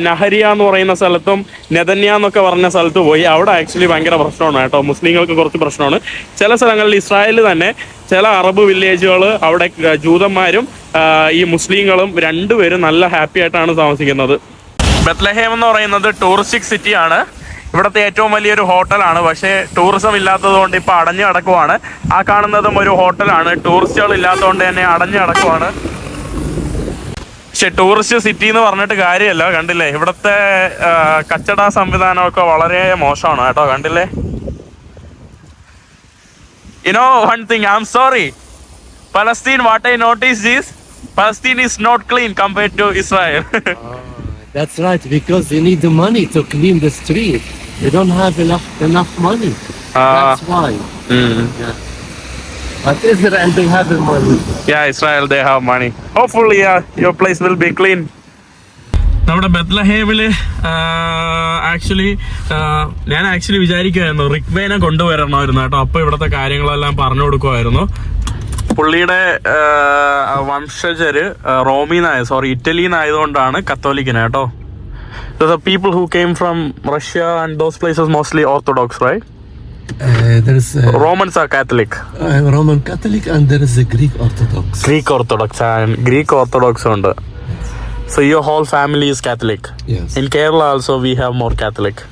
നഹരിയ എന്ന് പറയുന്ന സ്ഥലത്തും നെതന്യ എന്നൊക്കെ പറഞ്ഞ സ്ഥലത്ത് പോയി. അവിടെ ആക്ച്വലി ഭയങ്കര പ്രശ്നമാണ് കേട്ടോ, മുസ്ലിങ്ങൾക്ക് കുറച്ച് പ്രശ്നമാണ്. ചില സ്ഥലങ്ങളിൽ ഇസ്രായേലിൽ തന്നെ ചില അറബ് വില്ലേജുകൾ, അവിടെ ജൂതന്മാരും ഈ മുസ്ലിങ്ങളും രണ്ടുപേരും നല്ല ഹാപ്പി ആയിട്ടാണ് താമസിക്കുന്നത്. ബത്ലഹേം എന്ന് പറയുന്നത് ടൂറിസ്റ്റിക് സിറ്റിയാണ്. ഇവിടുത്തെ ഏറ്റവും വലിയൊരു ഹോട്ടലാണ്. പക്ഷേ ടൂറിസം ഇല്ലാത്തത് കൊണ്ട് ഇപ്പോൾ അടഞ്ഞു കിടക്കുവാണ്. ആ കാണുന്നതും ഒരു ഹോട്ടലാണ്. ടൂറിസ്റ്റുകൾ ഇല്ലാത്തതുകൊണ്ട് തന്നെ അടഞ്ഞു കിടക്കുവാണ്. പക്ഷെ ടൂറിസ്റ്റ് സിറ്റി എന്ന് പറഞ്ഞിട്ട് കാര്യമല്ല. കണ്ടില്ലേ, ഇവിടുത്തെ കച്ചട സംവിധാനമൊക്കെ വളരെ മോശമാണ് കേട്ടോ. കണ്ടില്ലേ, one thing, I'm sorry, Palestine, what I noticed is Palestine is not clean compared to Israel. That's right, because they need the money to clean the street. They don't have enough money. That's why. Yeah. But Israel, they have the money. Yeah, Israel, they have money. Hopefully, your place will be clean. നമ്മുടെ ബത്ലഹേമില് ഞാൻ വിചാരിക്കുമായിരുന്നു റിക്വേനെ കൊണ്ടുവരണമായിരുന്നു കേട്ടോ. അപ്പോൾ ഇവിടുത്തെ കാര്യങ്ങളെല്ലാം പറഞ്ഞു കൊടുക്കുമായിരുന്നു. പുള്ളിയുടെ വംശജര് ഇറ്റലിന്നായതുകൊണ്ടാണ് കത്തോലിക്കന് കേട്ടോ. The people who came from Russia and those places mostly Orthodox, right? There's Romans are Catholic. Roman Catholic and there is a Greek Orthodox. Greek Orthodox ഉണ്ട്. So your whole family is Catholic? Yes. In Kerala also we have more Catholic.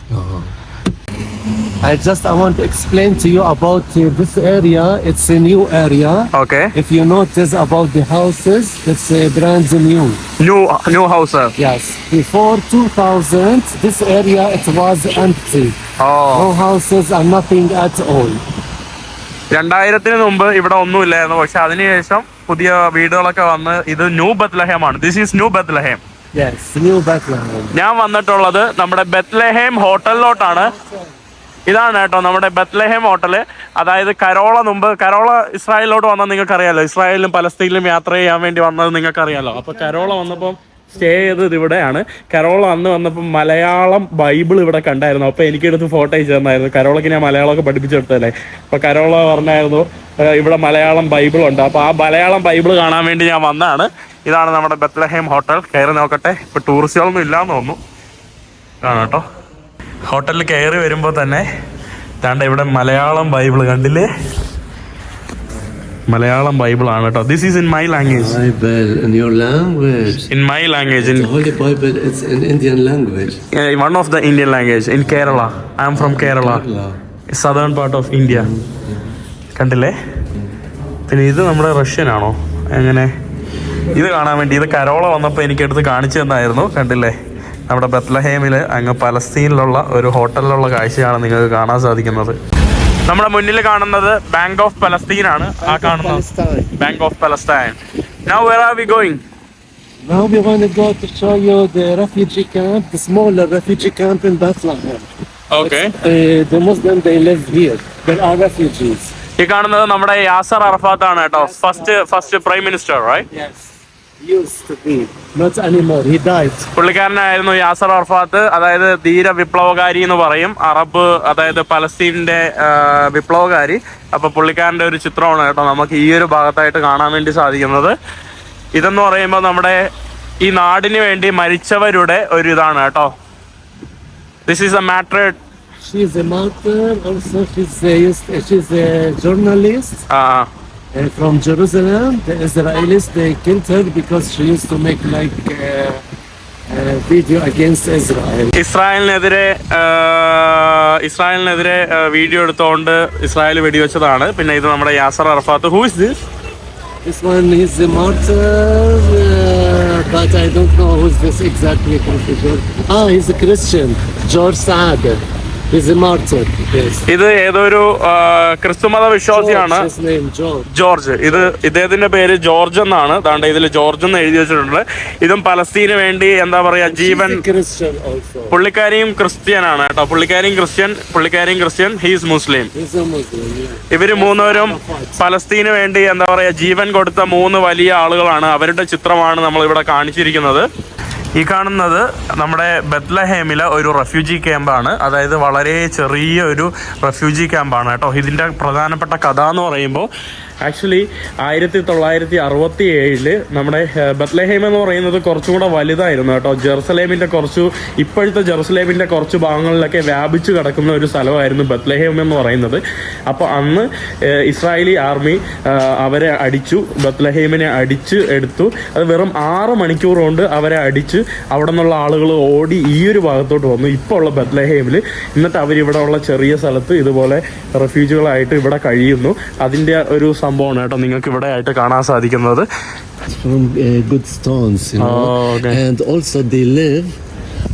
I want to explain to you about this area. It's a new area. Okay. If you notice about the houses, it's brand new. New house. Yes. Before 2000, this area it was empty. Oh. No houses and nothing at all. 2000-ന് മുമ്പ് ഇവിടെ ഒന്നുമില്ലായിരുന്നു. പക്ഷെ അതിനുശേഷം പുതിയ വീടുകളൊക്കെ വന്ന് ഇത് new Bethlehem ആണ്. This is new Bethlehem. Yes, new Bethlehem. ഞാൻ വന്നിട്ടുള്ളത് നമ്മുടെ ബത്ലഹേം ഹോട്ടലിലോട്ടാണ്. ഇതാണ് കേട്ടോ നമ്മുടെ ബത്ലഹേം ഹോട്ടല്. അതായത് കരോള ഇസ്രായേലിലോട്ട് വന്നാൽ നിങ്ങൾക്ക് അറിയാലോ, ഇസ്രായേലിലും പലസ്തീനിലും യാത്ര ചെയ്യാൻ വേണ്ടി വന്നത് നിങ്ങൾക്ക് അറിയാലോ. അപ്പൊ കരോള വന്നപ്പം സ്റ്റേ ചെയ്തത് ഇവിടെയാണ്. കരോള അന്ന് വന്നപ്പോൾ മലയാളം ബൈബിൾ ഇവിടെ കണ്ടായിരുന്നു. അപ്പൊ എനിക്കെടുത്ത് ഫോട്ടോ അയച്ചു തന്നായിരുന്നു. കരോളക്ക് ഞാൻ മലയാളമൊക്കെ പഠിപ്പിച്ചെടുത്തല്ലേ. അപ്പൊ കരോള പറഞ്ഞായിരുന്നു ഇവിടെ മലയാളം ബൈബിൾ ഉണ്ട്. അപ്പൊ ആ മലയാളം ബൈബിൾ കാണാൻ വേണ്ടി ഞാൻ വന്നതാണ്. ഇതാണ് നമ്മുടെ ബത്ലഹേം ഹോട്ടൽ. കയറി നോക്കട്ടെ. ഇപ്പൊ ടൂറിസ്റ്റുകളൊന്നും ഇല്ലാന്ന് തോന്നുന്നു. കാണാം കേട്ടോ. ഹോട്ടലിൽ കയറി വരുമ്പോൾ തന്നെ ദാണ്ട ഇവിടെ മലയാളം ബൈബിൾ കണ്ടില്ലേ? മലയാളം ബൈബിൾ ആണ് കേട്ടോ. This is in my language. Bible in your language. In my language. The Holy Bible it's in Indian language. One of the Indian language. In Kerala. I am from Kerala. Southern part of India. കണ്ടില്ലേ? പിന്നെ ഇത് നമ്മുടെ Russian ആണോ? എങ്ങനെ ഇത് കാണാൻ വേണ്ടി ഇത് കരോള വന്നപ്പോൾ എനിക്കെടുത്ത് കാണിച്ചു തന്നായിരുന്നു. കണ്ടില്ലേ? നമ്മുടെ ബത്ലഹേമിൽ അങ്ങ് പലസ്തീനിലുള്ള ഒരു ഹോട്ടലിലുള്ള കാഴ്ചയാണ് നിങ്ങൾക്ക് കാണാൻ സാധിക്കുന്നത്. നമ്മുടെ മുന്നിൽ കാണുന്നത് ബാങ്ക് ഓഫ് പലസ്തീൻ ആണ്. ആ കാണുന്നത് bank of Palestine. Now where are we going? Now we want to go to show you the refugee camp, the smaller refugee camp in Bethlehem. Okay. The Muslims they live here. They are refugees. ഈ കാണുന്നത് നമ്മുടെ Yasar Arafat ആണ് കേട്ടോ. First prime minister, right? Yes. Used to be, not anymore. He died. പുള്ളിക്കാരനായിരുന്നു Yasser Arafat. അതായത് ധീര വിപ്ലവകാരി എന്ന് പറയും. അറബ് അതായത് പലസ്തീനിന്റെ വിപ്ലവകാരി. അപ്പൊ പുള്ളിക്കാരന്റെ ഒരു ചിത്രമാണ് കേട്ടോ നമുക്ക് ഈ ഒരു ഭാഗത്തായിട്ട് കാണാൻ വേണ്ടി സാധിക്കുന്നത്. ഇതെന്ന് പറയുമ്പോൾ നമ്മുടെ ഈ നാടിന് വേണ്ടി മരിച്ചവരുടെ ഒരു ഇതാണ് കേട്ടോ. This is A matter. She's a martyr. Also, she's a journalist. From Jerusalem, the Israelis they killed her because she used to make like a video against Israel. ഇസ്രായേലിനെതിരെ വീഡിയോ എടുത്തുകൊണ്ട് ഇസ്രായേൽ വെടിവെച്ചതാണ്. പിന്നെ ഇത് നമ്മുടെ Yasar അറഫാത്ത്. Who is this? This one is a martyr, but I don't know who's this exactly. He's a Christian. George Saad. He's a martyr. Yes. ഇത് ഏതൊരു ക്രിസ്തുമത വിശ്വാസിയാണ്. George. ഇദ്ദേഹത്തിന്റെ പേര് ജോർജ് എന്നാണ്. ദാണ്ട ഇതിൽ ജോർജ് എന്ന് എഴുതി വെച്ചിട്ടുണ്ട്. ഇതും പലസ്തീന് വേണ്ടി എന്താ പറയാ ജീവൻ. പുള്ളിക്കാരിയും ക്രിസ്ത്യൻ ആണ് കേട്ടോ. പുള്ളിക്കാരിയും ക്രിസ്ത്യൻ. He's Muslim. ഇവര് മൂന്നുപേരും പലസ്തീന് വേണ്ടി എന്താ പറയാ ജീവൻ കൊടുത്ത 3 വലിയ ആളുകളാണ്. അവരുടെ ചിത്രമാണ് നമ്മൾ ഇവിടെ കാണിച്ചിരിക്കുന്നത്. ഈ കാണുന്നത് നമ്മുടെ ബത്ലഹേമിലെ ഒരു റെഫ്യൂജി ക്യാമ്പാണ്. അതായത് വളരെ ചെറിയ ഒരു റെഫ്യൂജി ക്യാമ്പാണ് കേട്ടോ. ഇതിൻ്റെ പ്രധാനപ്പെട്ട കഥ എന്ന് പറയുമ്പോൾ ആക്ച്വലി 1967 നമ്മുടെ ബത്ലഹേം എന്ന് പറയുന്നത് കുറച്ചും കൂടെ വലുതായിരുന്നു കേട്ടോ. ഇപ്പോഴത്തെ ജെറുസലേമിൻ്റെ കുറച്ച് ഭാഗങ്ങളിലൊക്കെ വ്യാപിച്ചു കിടക്കുന്ന ഒരു സ്ഥലമായിരുന്നു ബത്ലഹേം എന്ന് പറയുന്നത്. അപ്പോൾ അന്ന് ഇസ്രായേലി ആർമി അവരെ അടിച്ചു. ബത്ലഹേമിനെ അടിച്ച് എടുത്തു. അത് വെറും 6 മണിക്കൂർ കൊണ്ട് അവരെ അടിച്ച് അവിടെ നിന്നുള്ള ആളുകൾ ഓടി ഈ ഒരു ഭാഗത്തോട്ട് വന്നു, ഇപ്പോൾ ഉള്ള ബത്ലഹേമിൽ. എന്നിട്ട് അവരിവിടെ ഉള്ള ചെറിയ സ്ഥലത്ത് ഇതുപോലെ റെഫ്യൂജികളായിട്ട് ഇവിടെ കഴിയുന്നു. അതിൻ്റെ ഒരു സംഭവമാണ് കേട്ടോ നിങ്ങൾക്ക് ഇവിടെ ആയിട്ട് കാണാൻ സാധിക്കുന്നത്. From good stones, you know. Okay. And also they live,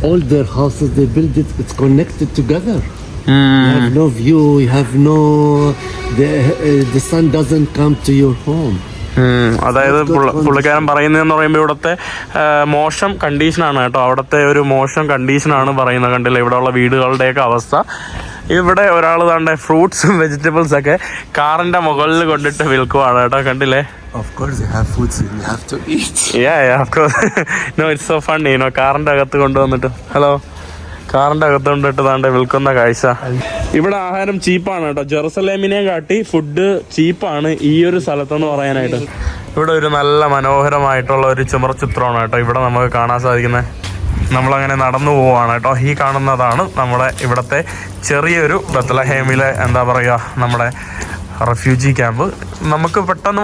all their houses they build it, it's connected together. You have no view, you have no, the sun doesn't come to your home. അതായത് പുള്ളിക്കാരൻ പറയുന്നതെന്ന് പറയുമ്പോൾ ഇവിടുത്തെ മോശം കണ്ടീഷനാണ് കേട്ടോ. അവിടുത്തെ ഒരു മോശം കണ്ടീഷനാണ് പറയുന്നത്. കണ്ടില്ല ഇവിടെയുള്ള വീടുകളുടെയൊക്കെ അവസ്ഥ. ഇവിടെ ഒരാൾ തന്നെ ഫ്രൂട്ട്സും വെജിറ്റബിൾസ് ഒക്കെ കാറിന്റെ മുകളിൽ കൊണ്ടിട്ട് വിൽക്കുവാണ് കേട്ടോ. കണ്ടില്ലേ? Of course they have food, so you have to eat. Yeah, of course. No, it's so funny, കാറിന്റെ അകത്ത് കൊണ്ടുവന്നിട്ട് കാറിന്റെ അകത്ത് കൊണ്ടിട്ട് താണ്ടെ വിൽക്കുന്ന കാഴ്ച. ഇവിടെ ആഹാരം ചീപ്പാണ് കേട്ടോ. ജെറുസലേമിനെ കാട്ടി ഫുഡ് ചീപ്പാണ് ഈ ഒരു സ്ഥലത്തെന്ന് പറയാനായിട്ട്. ഇവിടെ ഒരു നല്ല മനോഹരമായിട്ടുള്ള ഒരു ചിത്രമാണ് കേട്ടോ ഇവിടെ നമുക്ക് കാണാൻ സാധിക്കുന്നത്. നമ്മളങ്ങനെ നടന്നു പോവാണ് കേട്ടോ. ഈ കാണുന്നതാണ് നമ്മുടെ ഇവിടുത്തെ ചെറിയൊരു ബത്ലഹേമിലെ എന്താ പറയുക നമ്മുടെ റെഫ്യൂജി ക്യാമ്പ്. നമുക്ക് പെട്ടെന്ന്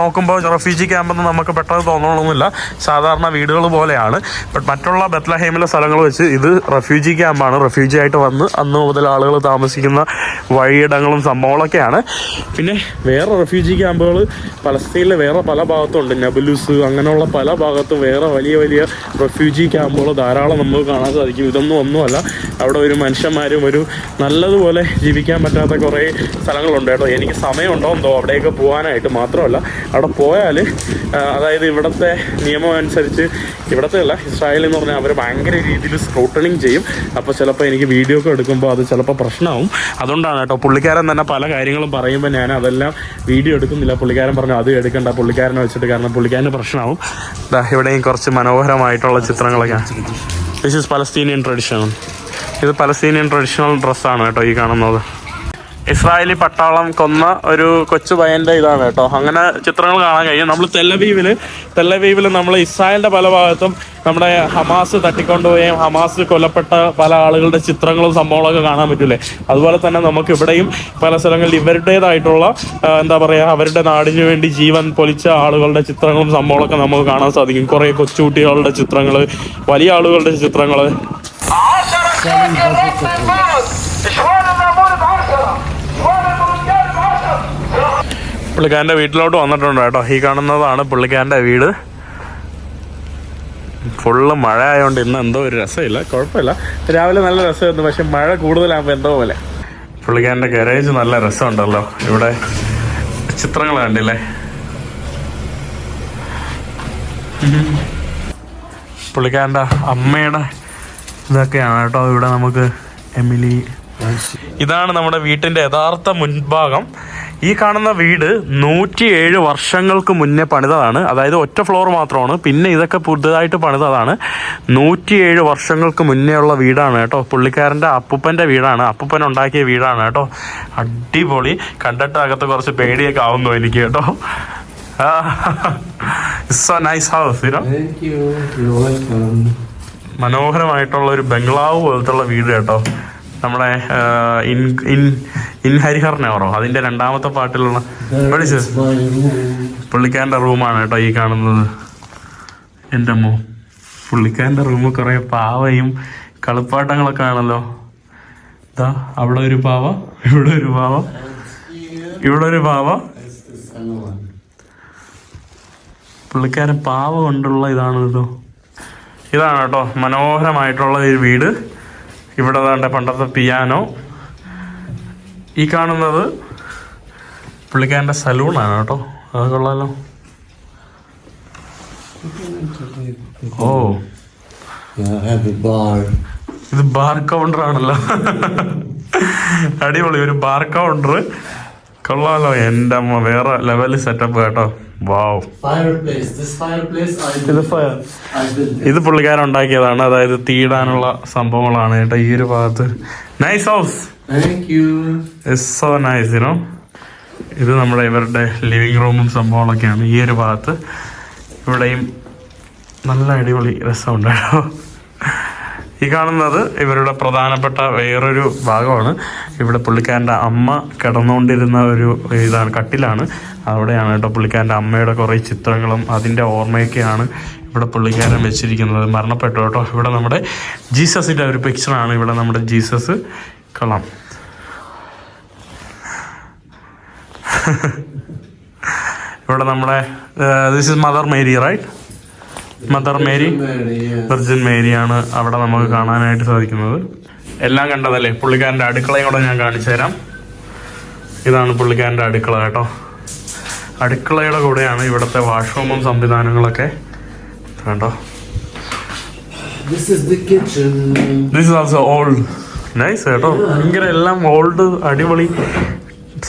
നോക്കുമ്പോൾ റെഫ്യൂജി ക്യാമ്പെന്ന് നമുക്ക് പെട്ടെന്ന് തോന്നണമെന്നില്ല, സാധാരണ വീടുകൾ പോലെയാണ്. ബട്ട് മറ്റുള്ള ബത്ലഹേമിലെ സ്ഥലങ്ങൾ വെച്ച് ഇത് റെഫ്യൂജി ക്യാമ്പാണ്. റെഫ്യൂജി ആയിട്ട് വന്ന് അന്ന് മുതൽ ആളുകൾ താമസിക്കുന്ന വഴിയിടങ്ങളും സംഭവങ്ങളൊക്കെയാണ്. പിന്നെ വേറെ റെഫ്യൂജി ക്യാമ്പുകൾ പലസ്തീനിലെ വേറെ പല ഭാഗത്തുണ്ട്. നബുലുസ് അങ്ങനെയുള്ള പല ഭാഗത്തും വേറെ വലിയ വലിയ റെഫ്യൂജി ക്യാമ്പുകൾ ധാരാളം നമുക്ക് കാണാൻ സാധിക്കും. ഇതൊന്നും ഒന്നുമല്ല, അവിടെ ഒരു മനുഷ്യന്മാരും ഒരു നല്ലതുപോലെ ജീവിക്കാൻ പറ്റാത്ത കുറേ സ്ഥലങ്ങളുണ്ട് കേട്ടോ. എനിക്ക് സമയമുണ്ടോ എന്തോ അവിടെയൊക്കെ പോകാനായിട്ട്. മാത്രമല്ല അവിടെ പോയാൽ അതായത് ഇവിടുത്തെ നിയമം അനുസരിച്ച്, ഇവിടുത്തെ അല്ല ഇസ്രായേൽ എന്ന് പറഞ്ഞാൽ അവർ ഭയങ്കര രീതിയിൽ സ്ക്രൂട്ടണിങ് ചെയ്യും. അപ്പോൾ ചിലപ്പോൾ എനിക്ക് വീഡിയോ ഒക്കെ എടുക്കുമ്പോൾ അത് ചിലപ്പോൾ പ്രശ്നമാവും. അതുകൊണ്ടാണ് കേട്ടോ പുള്ളിക്കാരൻ തന്നെ പല കാര്യങ്ങളും പറയുമ്പോൾ ഞാൻ അതെല്ലാം വീഡിയോ എടുക്കുന്നില്ല. പുള്ളിക്കാരൻ പറഞ്ഞു അത് എടുക്കണ്ട പുള്ളിക്കാരനെ വെച്ചിട്ട്, കാരണം പുള്ളിക്കാരന് പ്രശ്നമാവും. ഇവിടെയും കുറച്ച് മനോഹരമായിട്ടുള്ള ചിത്രങ്ങളൊക്കെ. This is Palestinian traditional. ഇത് പലസ്തീനിയൻ ട്രഡീഷണൽ ഡ്രസ്സാണ് കേട്ടോ ഈ കാണുന്നത്. ഇസ്രായേലി പട്ടാളം കൊന്ന ഒരു കൊച്ചു പയ്യൻ്റെ ഇതാണ് കേട്ടോ. അങ്ങനെ ചിത്രങ്ങൾ കാണാൻ കഴിയും. നമ്മൾ തെല്ലവീവിൽ നമ്മൾ ഇസ്രായേലിൻ്റെ പല ഭാഗത്തും നമ്മുടെ ഹമാസ് തട്ടിക്കൊണ്ടുപോയും ഹമാസ് കൊല്ലപ്പെട്ട പല ആളുകളുടെ ചിത്രങ്ങളും സംഭവങ്ങളൊക്കെ കാണാൻ പറ്റൂലേ. അതുപോലെ തന്നെ നമുക്ക് ഇവിടെയും പല സ്ഥലങ്ങളിൽ ഇവരുടേതായിട്ടുള്ള എന്താ പറയുക, അവരുടെ നാടിനു വേണ്ടി ജീവൻ പൊലിച്ച ആളുകളുടെ ചിത്രങ്ങളും സംഭവങ്ങളൊക്കെ നമുക്ക് കാണാൻ സാധിക്കും. കുറേ കൊച്ചുകുട്ടികളുടെ ചിത്രങ്ങൾ, വലിയ ആളുകളുടെ ചിത്രങ്ങൾ. പുള്ളിക്കാരൻ്റെ വീട്ടിലോട്ട് വന്നിട്ടുണ്ട് കേട്ടോ. ഈ കാണുന്നതാണ് പുള്ളിക്കാരൻ്റെ വീട്. ഫുള്ള് മഴ ആയതുകൊണ്ട് ഇന്ന് എന്തോ ഒരു രസമില്ല. കുഴപ്പമില്ല, രാവിലെ നല്ല രസമായിരുന്നു, പക്ഷെ മഴ കൂടുതലാകുമ്പോൾ എന്തോ പോലെ. പുള്ളിക്കാരൻ്റെ ഗാരേജ് നല്ല രസമുണ്ടല്ലോ. ഇവിടെ ചിത്രങ്ങൾ കണ്ടില്ലേ. പുള്ളിക്കാരൻ്റെ അമ്മയുടെ ഇതൊക്കെയാണ് കേട്ടോ ഇവിടെ നമുക്ക്. എമിലി, ഇതാണ് നമ്മുടെ വീട്ടിൻ്റെ യഥാർത്ഥ മുൻഭാഗം. ഈ കാണുന്ന വീട് 107 വർഷങ്ങൾക്ക് മുന്നേ പണിതതാണ്. അതായത് ഒറ്റ ഫ്ലോർ മാത്രമാണ്, പിന്നെ ഇതൊക്കെ പുതുതായിട്ട് പണിതതാണ്. 107 വർഷങ്ങൾക്ക് മുന്നേ ഉള്ള വീടാണ് കേട്ടോ. പുള്ളിക്കാരൻ്റെ അപ്പൂപ്പൻ്റെ വീടാണ്, അപ്പൂപ്പൻ ഉണ്ടാക്കിയ വീടാണ് കേട്ടോ. അടിപൊളി. കണ്ടിട്ട് അകത്ത് കുറച്ച് പേടിയൊക്കെ ആവുന്നു എനിക്ക് കേട്ടോ. It's A nice house, you no. മനോഹരമായിട്ടുള്ള ഒരു ബംഗ്ലാവ് പോലത്തുള്ള വീട് കേട്ടോ. നമ്മുടെ ഇൻ ഹരിഹറിനെറോ അതിൻ്റെ 2ാമത്തെ പാട്ടിലുള്ള പുള്ളിക്കാരൻ്റെ റൂമാണ് കേട്ടോ ഈ കാണുന്നത്. എൻ്റെ അമ്മോ, പുള്ളിക്കാരൻ്റെ റൂമിൽ കുറേ പാവയും കളിപ്പാട്ടങ്ങളൊക്കെ ആണല്ലോ. ഇതാ അവിടെ ഒരു പാവ, ഇവിടെ ഒരു പാവ, ഇവിടെ ഒരു പാവ. പുള്ളിക്കാരൻ പാവ കൊണ്ടുള്ള ഇതാണ് കേട്ടോ. മനോഹരമായിട്ടുള്ള ഒരു വീട്. ഇവിടെ ദാണ്ടെ പണ്ടത്തെ പിയാനോ. ഈ കാണുന്നത് പുള്ളിക്കാരൻ്റെ സലൂണാണ് കേട്ടോ. അത് കൊള്ളാലോ. ഓ, ഇത് ബാർ കൗണ്ടർ ആണല്ലോ. അടിപൊളി, ഒരു ബാർ കൗണ്ടർ. കൊള്ളാലോ. എൻ്റെ അമ്മ, വേറെ ലെവല് സെറ്റപ്പ് കേട്ടോ. വാവ്. ഇത് പുള്ളിക്കാരൻ ഉണ്ടാക്കിയതാണ്. അതായത് തീടാനുള്ള സംഭവങ്ങളാണ് കേട്ടോ ഈ ഒരു ഭാഗത്ത്. Nice house. It's so nice, you know. ഇത് നമ്മുടെ ഇവരുടെ ലിവിങ് റൂമും സംഭവങ്ങളൊക്കെയാണ് ഈ ഒരു ഭാഗത്ത്. ഇവിടെയും നല്ല അടിപൊളി രസമുണ്ട് കേട്ടോ. ഈ കാണുന്നത് ഇവരുടെ പ്രധാനപ്പെട്ട വേറൊരു ഭാഗമാണ്. ഇവിടെ പുള്ളിക്കാരൻ്റെ അമ്മ കിടന്നുകൊണ്ടിരുന്ന ഒരു ഇതാണ്, കട്ടിലാണ്. അവിടെയാണ് കേട്ടോ പുള്ളിക്കാരൻ്റെ അമ്മയുടെ കുറേ ചിത്രങ്ങളും അതിൻ്റെ ഓർമ്മയൊക്കെയാണ് ഇവിടെ പുള്ളിക്കാരൻ വെച്ചിരിക്കുന്നത്. മരണപ്പെട്ടു കേട്ടോ. ഇവിടെ നമ്മുടെ ജീസസിൻ്റെ ഒരു പിക്ചറാണ്. ഇവിടെ നമ്മുടെ ജീസസ്. കൊള്ളാം. ഇവിടെ നമ്മുടെ this is Mother Mary, right? Mother Mary, virgin മേരിയാണ് അവിടെ നമുക്ക് കാണാനായിട്ട് സാധിക്കുന്നത്. എല്ലാം കണ്ടതല്ലേ. പുള്ളിക്കാരൻ്റെ അടുക്കളയും കൂടെ ഞാൻ കാണിച്ചു തരാം. ഇതാണ് പുള്ളിക്കാരൻ്റെ അടുക്കള കേട്ടോ. അടുക്കളയുടെ കൂടെയാണ് ഇവിടുത്തെ വാഷ്റൂമും സംവിധാനങ്ങളൊക്കെ കേട്ടോ. This is also old. Nice കേട്ടോ. ഭയങ്കര എല്ലാം ഓൾഡ് അടിപൊളി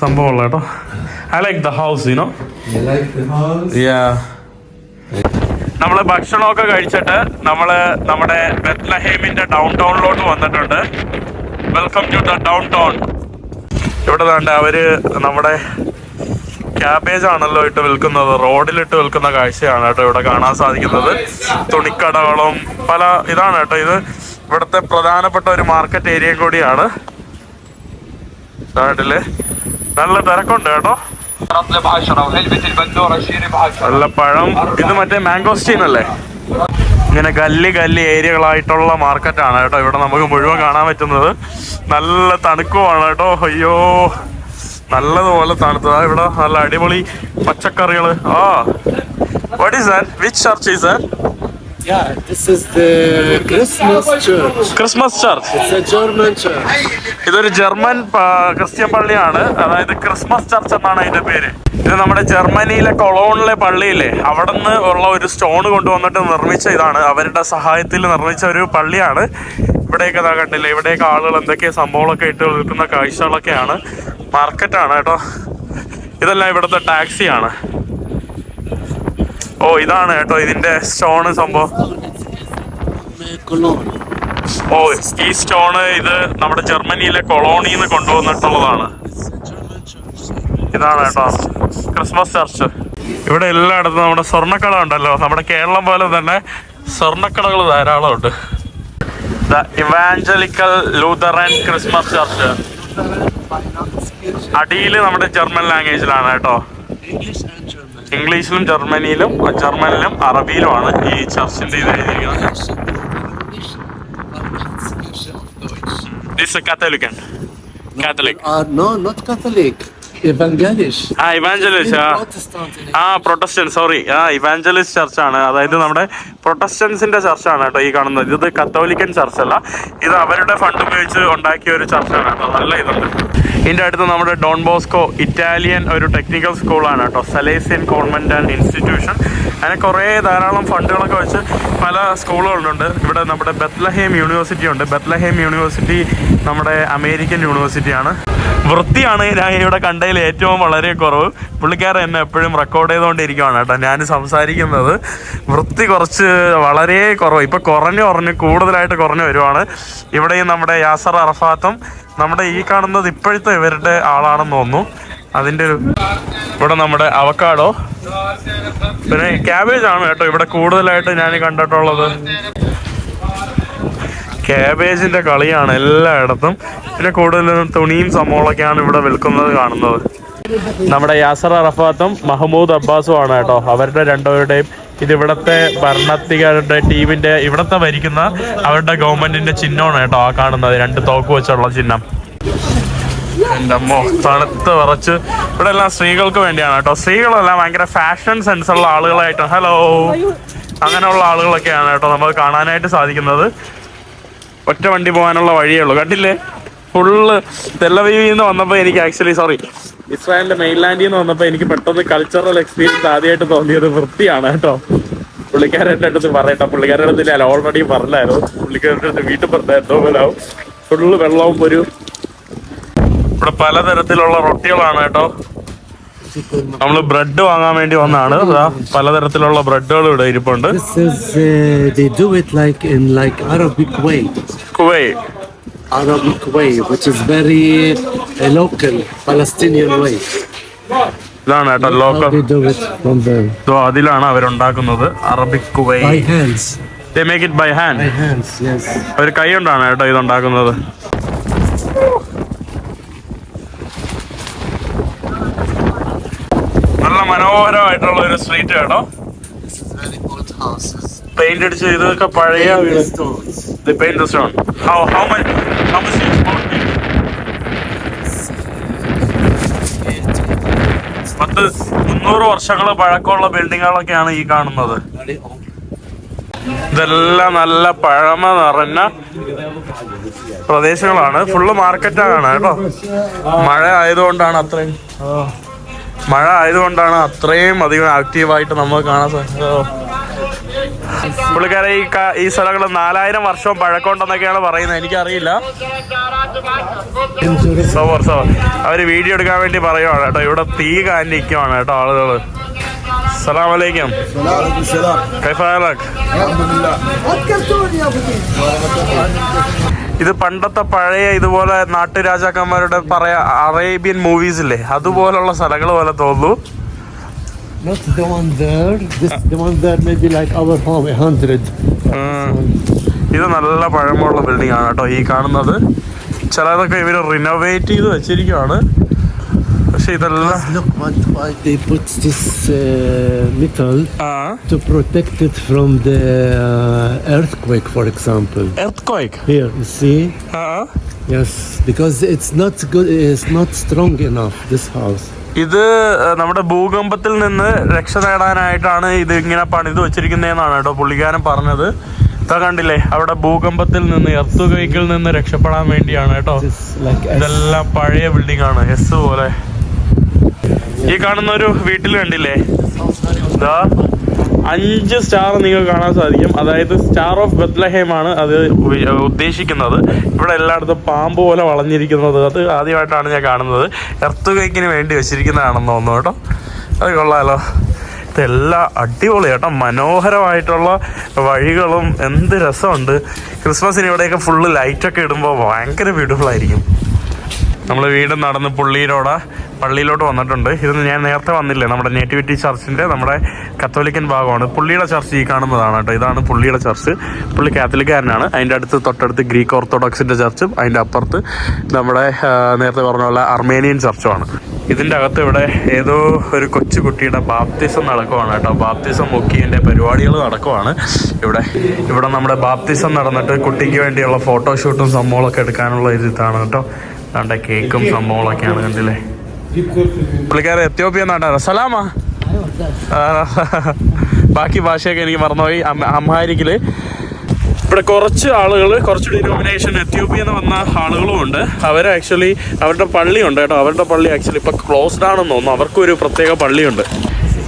സംഭവമുള്ള കേട്ടോ. I like the house, you know. നമ്മള് ഭക്ഷണമൊക്കെ കഴിച്ചിട്ട് നമ്മുടെ ബെത്ലഹേമിന്റെ ഡൗൺ ടൗണിലോട്ട് വന്നിട്ടുണ്ട്. Welcome to the downtown. ഇവിടെ വേണ്ട അവര് നമ്മുടെ ക്യാബേജ് ആണല്ലോ ഇട്ട് വിൽക്കുന്നത്. റോഡിലിട്ട് വിൽക്കുന്ന കാഴ്ചയാണ് കേട്ടോ ഇവിടെ കാണാൻ സാധിക്കുന്നത്. തുണിക്കടകളും പല ഇതാണ് കേട്ടോ. ഇത് ഇവിടുത്തെ പ്രധാനപ്പെട്ട ഒരു മാർക്കറ്റ് ഏരിയ കൂടിയാണ്. നാട്ടില് നല്ല തിരക്കുണ്ട് കേട്ടോ. നല്ല പഴം. ഇത് മറ്റേ മാംഗോസ്റ്റീൻ അല്ലേ? ഇങ്ങനെ ഗല്ലി ഏരിയകളായിട്ടുള്ള മാർക്കറ്റാണ് കേട്ടോ ഇവിടെ നമുക്ക് മുഴുവൻ കാണാൻ പറ്റുന്നത്. നല്ല തണുക്കുമാണ് കേട്ടോ. അയ്യോ, നല്ലതുപോലെ തണുത്തതാ ഇവിടെ. നല്ല അടിപൊളി പച്ചക്കറികള്. What is that? Which church is that? Yeah, this is the Christmas church. Christmas church. It's a German church. ഇതൊരു ജർമ്മൻ ക്രിസ്ത്യൻ പള്ളിയാണ്. അതായത് ക്രിസ്മസ് ചർച്ച് എന്നാണ് അതിന്റെ പേര്. ഇത് നമ്മുടെ ജർമ്മനിയിലെ കൊളോണിലെ പള്ളിയില്ലേ, അവിടെ നിന്ന് ഉള്ള ഒരു സ്റ്റോൺ കൊണ്ടുവന്നിട്ട് നിർമ്മിച്ച ഇതാണ്. അവരുടെ സഹായത്തിൽ നിർമ്മിച്ച ഒരു പള്ളിയാണ്. ഇവിടെയൊക്കെ കണ്ടില്ലേ, ഇവിടെയൊക്കെ ആളുകൾ എന്തൊക്കെ സംഭവങ്ങളൊക്കെ ഇട്ട് നിൽക്കുന്ന കാഴ്ചകളൊക്കെയാണ്. മാർക്കറ്റാണ് കേട്ടോ. ഇതെല്ലാം ഇവിടുത്തെ ടാക്സിയാണ്. ഓ, ഇതാണ് കേട്ടോ ഇതിന്റെ സ്റ്റോണ് സംഭവം. ഓ, ഈ സ്റ്റോണ് ഇത് നമ്മുടെ ജർമ്മനിയിലെ കൊളോണിന്ന് കൊണ്ടുവന്നിട്ടുള്ളതാണ്. ഇതാണ് കേട്ടോ ക്രിസ്മസ് ചർച്ച്. ഇവിടെ എല്ലായിടത്തും നമ്മുടെ സ്വർണ്ണക്കട ഉണ്ടല്ലോ. നമ്മുടെ കേരളം പോലെ തന്നെ സ്വർണ്ണക്കടകൾ ധാരാളം ഉണ്ട്. The evangelical Lutheran Christmas church. അടിയിൽ നമ്മുടെ ജർമ്മൻ ലാംഗ്വേജിലാണ് കേട്ടോ. ഇംഗ്ലീഷിലും ജർമ്മനിയിലും അറബിയിലുമാണ് ഈ ചർച്ചിന്റെ ഇത് എഴുതിയിരിക്കുന്നത്. Catholic. No, not Catholic. Evangelisch. Evangelist. Protestant, sorry. Evangelist ചർച്ചാണ്. അതായത് നമ്മുടെ പ്രൊട്ടസ്റ്റന്റ്സിന്റെ ചർച്ചാണ് കേട്ടോ ഈ കാണുന്നത്. ഇത് കത്തോലിക്കൻ ചർച്ചല്ല, ഇത് അവരുടെ ഫണ്ട് ഉപയോഗിച്ച് ഉണ്ടാക്കിയ ഒരു ചർച്ചാണ് കേട്ടോ. നല്ല ഇതുണ്ട്. ഇതിൻ്റെ അടുത്ത് നമ്മുടെ ഡോൺ ബോസ്കോ ഇറ്റാലിയൻ ഒരു ടെക്നിക്കൽ സ്കൂളാണ് കേട്ടോ. സലേസിയൻ കോൺവെന്റ് ആൻഡ് ഇൻസ്റ്റിറ്റ്യൂഷൻ. അങ്ങനെ കുറേ ധാരാളം ഫണ്ടുകളൊക്കെ വെച്ച് പല സ്കൂളുകളുണ്ട്. ഇവിടെ നമ്മുടെ ബെത്ലഹേം യൂണിവേഴ്സിറ്റി ഉണ്ട്. ബെത്ലഹേം യൂണിവേഴ്സിറ്റി നമ്മുടെ അമേരിക്കൻ യൂണിവേഴ്സിറ്റിയാണ്. വൃത്തിയാണ് ഞാൻ ഇവിടെ കണ്ടതിൽ ഏറ്റവും വളരെ കുറവ്. പുള്ളിക്കാരൻ എന്നെ എപ്പോഴും റെക്കോർഡ് ചെയ്തുകൊണ്ടിരിക്കുകയാണ് കേട്ടോ ഞാൻ സംസാരിക്കുന്നത്. വൃത്തി കുറച്ച് വളരെ കുറവ്. ഇപ്പം കുറഞ്ഞ് കൂടുതലായിട്ട് കുറഞ്ഞു വരുവാണ്. ഇവിടെയും നമ്മുടെ യാസർ അറഫാത്തും നമ്മുടെ ഈ കാണുന്നത് ഇപ്പോഴത്തെ ഇവരുടെ ആളാണെന്ന് തോന്നുന്നു. അതിൻ്റെ ഒരു ഇവിടെ നമ്മുടെ അവക്കാഡോ, പിന്നെ ക്യാബേജ് ആണ് കേട്ടോ ഇവിടെ കൂടുതലായിട്ട് ഞാൻ കണ്ടിട്ടുള്ളത്. ക്യാബേജിന്റെ കളിയാണ് എല്ലായിടത്തും. പിന്നെ കൂടുതലും തുണിയും സംഭവങ്ങളൊക്കെയാണ് ഇവിടെ വിൽക്കുന്നത് കാണുന്നത്. നമ്മുടെ യാസർ അറഫാത്തും മഹമ്മൂദ് അബ്ബാസും ആണ് കേട്ടോ. അവരുടെ രണ്ടുപേരുടെയും ഇതിവിടുത്തെ ഭരണത്തികാരുടെ ടീമിന്റെ ഇവിടത്തെ ഭരിക്കുന്ന അവരുടെ ഗവൺമെന്റിന്റെ ചിഹ്നമാണ് കേട്ടോ ആ കാണുന്നത്. 2 തോക്ക് വെച്ചുള്ള ചിഹ്നം. എൻ്റെ അമ്മോ, തണുത്ത് വിറച്ച്. ഇവിടെ എല്ലാം സ്ത്രീകൾക്ക് വേണ്ടിയാണ് കേട്ടോ. സ്ത്രീകളെല്ലാം ഭയങ്കര ഫാഷൻ സെൻസ് ഉള്ള ആളുകളായിട്ട്, ഹലോ, അങ്ങനെയുള്ള ആളുകളൊക്കെയാണ് കേട്ടോ നമുക്ക് കാണാനായിട്ട് സാധിക്കുന്നത്. ഒറ്റ വണ്ടി പോകാനുള്ള വഴിയേ ഉള്ളൂ. കണ്ടില്ലേ, ഫുള്ള് തെല്ലവീവിൽ നിന്ന് വന്നപ്പോൾ എനിക്ക് ഇസ്രായേലിന്റെ മെയിൻലാൻഡിൽ നിന്ന് വന്നപ്പോൾ എനിക്ക് പെട്ടെന്ന് കൾച്ചറൽ എക്സ്പീരിയൻസ് ആദ്യമായിട്ട് തോന്നിയത് വൃത്തിയാണ് കേട്ടോ. പുള്ളിക്കാരൻ്റെ അടുത്ത് പറയട്ടോ, പുള്ളിക്കാരുടെ അടുത്ത് ഞാൻ ഓൾറെഡി പറഞ്ഞായിരുന്നു. പുള്ളിക്കാരുടെ അടുത്ത് വീട്ടിൽ പറഞ്ഞായിരുന്നു പോലാവും. ഫുള്ള് വെള്ളവും ഒരു ഇവിടെ പലതരത്തിലുള്ള റൊട്ടികളാണ് കേട്ടോ. നമ്മള് ബ്രെഡ് വാങ്ങാൻ വേണ്ടി വന്നാണ്. പലതരത്തിലുള്ള ബ്രെഡുകൾ ഇവിടെ ഇരിപ്പുണ്ട്. They do it like in Arabic way. Arabic way, which is very local Palestinian way. ഇതാണ് കേട്ടോ ലോക്കൽ. അതിലാണ് അവരുണ്ടാക്കുന്നത്. Arabic way. By hands. They make it by hand. By hands, yes. ഒരു കൈ കൊണ്ടാണ് കേട്ടോ ഇതുണ്ടാക്കുന്നത്. നല്ല മനോഹരമായിട്ടുള്ള ഒരു സ്ട്രീറ്റ് കേട്ടോ. പെയിന്റ് അടിച്ച് ഇതൊക്കെ പഴയ വീട്. They paint the stone. How much is it? 300 വർഷങ്ങൾ പഴക്കമുള്ള ബിൽഡിങ്ങുകളൊക്കെയാണ് ഈ കാണുന്നത്. ഇതെല്ലാം നല്ല പഴമ നിറഞ്ഞ പ്രദേശങ്ങളാണ്. ഫുള്ള് മാർക്കറ്റാണ് കേട്ടോ. മഴ ആയതുകൊണ്ടാണ് അത്രയും അധികം ആക്റ്റീവായിട്ട് നമുക്ക് കാണാൻ സാധിച്ചത്. പുള്ളിക്കാരെ ഈ സ്ഥലങ്ങൾ 4000 വർഷവും പഴക്കമുണ്ടെന്നൊക്കെയാണ് പറയുന്നത്. എനിക്കറിയില്ല. അവര് വീഡിയോ എടുക്കാൻ വേണ്ടി പറയുവാണ് കേട്ടോ. ഇവിടെ തീ കാണിക്കുവാണ് കേട്ടോ ആളുകള്. السلام عليكم. كيف حالك? ഇത് പണ്ടത്തെ പഴയ ഇതുപോലെ നാട്ടുരാജാക്കന്മാരുടെ പറയാ അറേബ്യൻ മൂവീസ് ഇല്ലേ, അതുപോലുള്ള സ്ഥലങ്ങൾ പോലെ തോന്നുന്നു. Not the one there. The one there maybe like our home 100. ഇത് നല്ല പഴമുള്ള ബിൽഡിംഗ് ആണ് കേട്ടോ ഈ കാണുന്നത്. ചിലതൊക്കെ ഇവര് റിനോവേറ്റ് ചെയ്ത് വെച്ചിരിക്കുകയാണ്. പക്ഷെ ഇതെല്ലാം Look why they put this metal ആ to protect it from the earthquake, for example. earthquake. Here, you see? ആ Yes, because it's not good. It's not strong enough. This house. ഇത് നമ്മുടെ ഭൂകമ്പത്തിൽ നിന്ന് രക്ഷ നേടാനായിട്ടാണ് ഇത് ഇങ്ങനെ പണിത് വെച്ചിരിക്കുന്നതെന്നാണ് കേട്ടോ പുള്ളിക്കാരൻ പറഞ്ഞത്. ഇതാ കണ്ടില്ലേ, അവിടെ ഭൂകമ്പത്തിൽ നിന്ന് എർത്തുകൈക്കിൽ നിന്ന് രക്ഷപ്പെടാൻ വേണ്ടിയാണ് കേട്ടോ. It's like ഇതെല്ലാം പഴയ ബിൽഡിംഗ് ആണ്, എസ് പോലെ. ഈ കാണുന്ന ഒരു വീട്ടിൽ കണ്ടില്ലേ, ഇതാ 5 സ്റ്റാർ നിങ്ങൾക്ക് കാണാൻ സാധിക്കും. അതായത് സ്റ്റാർ ഓഫ് ബത്ലഹേം ആണ് അത് ഉദ്ദേശിക്കുന്നത്. ഇവിടെ എല്ലായിടത്തും പാമ്പ് പോലെ വളഞ്ഞിരിക്കുന്നത് അത് ആദ്യമായിട്ടാണ് ഞാൻ കാണുന്നത്. എർത്തുകൈക്കിന് വേണ്ടി വെച്ചിരിക്കുന്നതാണെന്ന് തോന്നുന്നു കേട്ടോ. അത് കൊള്ളാമല്ലോ. ഇതെല്ലാം അടിപൊളി കേട്ടോ, മനോഹരമായിട്ടുള്ള വഴികളും എന്ത് രസമുണ്ട്. ക്രിസ്മസിന് ഇവിടെയൊക്കെ ഫുള്ള് ലൈറ്റൊക്കെ ഇടുമ്പോൾ ഭയങ്കര ബ്യൂട്ടിഫുൾ ആയിരിക്കും. നമ്മൾ വീട് നടന്ന് പള്ളിയിലോട്ട് വന്നിട്ടുണ്ട്. ഇത് ഞാൻ നേരത്തെ വന്നില്ലേ, നമ്മുടെ നേറ്റിവിറ്റി ചർച്ചിൻ്റെ നമ്മുടെ കത്തോലിക്കൻ ഭാഗമാണ്. പുള്ളിയുടെ ചർച്ച് ഈ കാണുന്നതാണ് കേട്ടോ. ഇതാണ് പുള്ളിയുടെ ചർച്ച്. പുള്ളി കാത്തലിക്കാരനാണ്. അതിൻ്റെ തൊട്ടടുത്ത് ഗ്രീക്ക് ഓർത്തഡോക്സിൻ്റെ ചർച്ചും അതിൻ്റെ അപ്പുറത്ത് നമ്മുടെ നേരത്തെ പറഞ്ഞ പോലെ അർമേനിയൻ ചർച്ചുമാണ്. ഇതിൻ്റെ അകത്ത് ഇവിടെ ഏതോ ഒരു കൊച്ചുകുട്ടിയുടെ ബാപ്തിസം നടക്കുവാണ് കേട്ടോ. ബാപ്തിസം മുക്കിയതിൻ്റെ പരിപാടികൾ നടക്കുവാണ് ഇവിടെ നമ്മുടെ ബാപ്തിസം നടന്നിട്ട് കുട്ടിക്ക് വേണ്ടിയുള്ള ഫോട്ടോഷൂട്ടും സംഭവങ്ങളൊക്കെ എടുക്കാനുള്ള ഒരു ഇതാണ് കേട്ടോ. അതുകൊണ്ട് കേക്കും സംഭവങ്ങളൊക്കെയാണ് കണ്ടില്ലേ. പുള്ളിക്കാരൻ എത്യോപ്യ നാട്ടാണ്. സലാമാ. ബാക്കി ഭാഷയൊക്കെ എനിക്ക് മറന്നുപോയി. അംഹാരിക്കില് ഇവിടെ കുറച്ച് ഡിനോമിനേഷൻ എത്യോപ്യ എന്ന് വന്ന ആളുകളും ഉണ്ട്. അവർ ആക്ച്വലി അവരുടെ പള്ളിയുണ്ട് കേട്ടോ. അവരുടെ പള്ളി ആക്ച്വലി ഇപ്പോൾ ക്ലോസ്ഡ് ആണെന്ന് തോന്നുന്നു. അവർക്കൊരു പ്രത്യേക പള്ളിയുണ്ട്.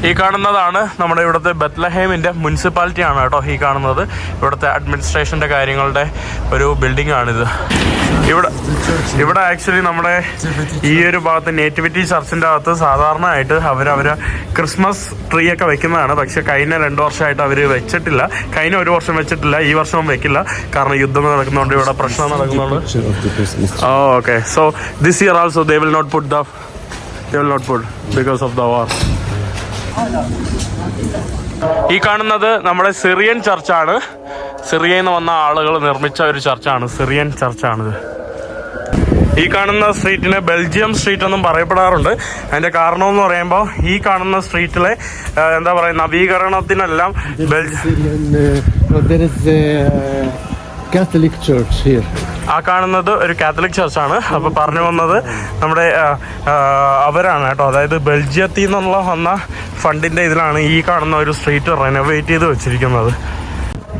ഈ കാണുന്നതാണ് നമ്മുടെ ഇവിടുത്തെ ബത്ലഹേമിൻ്റെ മുനിസിപ്പാലിറ്റി ആണ് കേട്ടോ. ഈ കാണുന്നത് ഇവിടുത്തെ അഡ്മിനിസ്ട്രേഷൻ്റെ കാര്യങ്ങളുടെ ഒരു ബിൽഡിംഗ് ആണിത്. ഇവിടെ ആക്ച്വലി നമ്മുടെ ഈ ഒരു ഭാഗത്ത് നേറ്റിവിറ്റി ചർച്ചിൻ്റെ അകത്ത് സാധാരണയായിട്ട് അവർ ക്രിസ്മസ് ട്രീ ഒക്കെ വെക്കുന്നതാണ്. പക്ഷെ കഴിഞ്ഞ 2 വർഷമായിട്ട് അവർ വെച്ചിട്ടില്ല. കഴിഞ്ഞ 1 വർഷം വെച്ചിട്ടില്ല, ഈ വർഷവും വെക്കില്ല. കാരണം യുദ്ധം നടക്കുന്നുണ്ട്, ഇവിടെ പ്രശ്നം നടക്കുന്നുണ്ട്. Okay, so this year also they will not put because of the war. ഈ കാണുന്നത് നമ്മുടെ സിറിയൻ ചർച്ചാണ്. സിറിയയിൽ നിന്ന് വന്ന ആളുകൾ നിർമ്മിച്ച ഒരു ചർച്ചാണ്, സിറിയൻ ചർച്ചാണിത്. ഈ കാണുന്ന സ്ട്രീറ്റിനെ ബെൽജിയം സ്ട്രീറ്റ് എന്നും പറയപ്പെടാറുണ്ട്. അതിൻ്റെ കാരണം എന്ന് പറയുമ്പോൾ ഈ കാണുന്ന സ്ട്രീറ്റിലെ എന്താ പറയുക നവീകരണത്തിനെല്ലാം Catholic church here. ആ കാണുന്നത് ഒരു കാത്തലിക് ചർച്ചാണ്. അപ്പോൾ പറഞ്ഞു വന്നത് നമ്മുടെ അവരാണ് കേട്ടോ. അതായത് ബെൽജിയത്തിൽ നിന്നുള്ള വന്ന ഫണ്ടിൻ്റെ ഇതിലാണ് ഈ കാണുന്ന ഒരു സ്ട്രീറ്റ് റെനോവേറ്റ് ചെയ്ത് വെച്ചിരിക്കുന്നത്.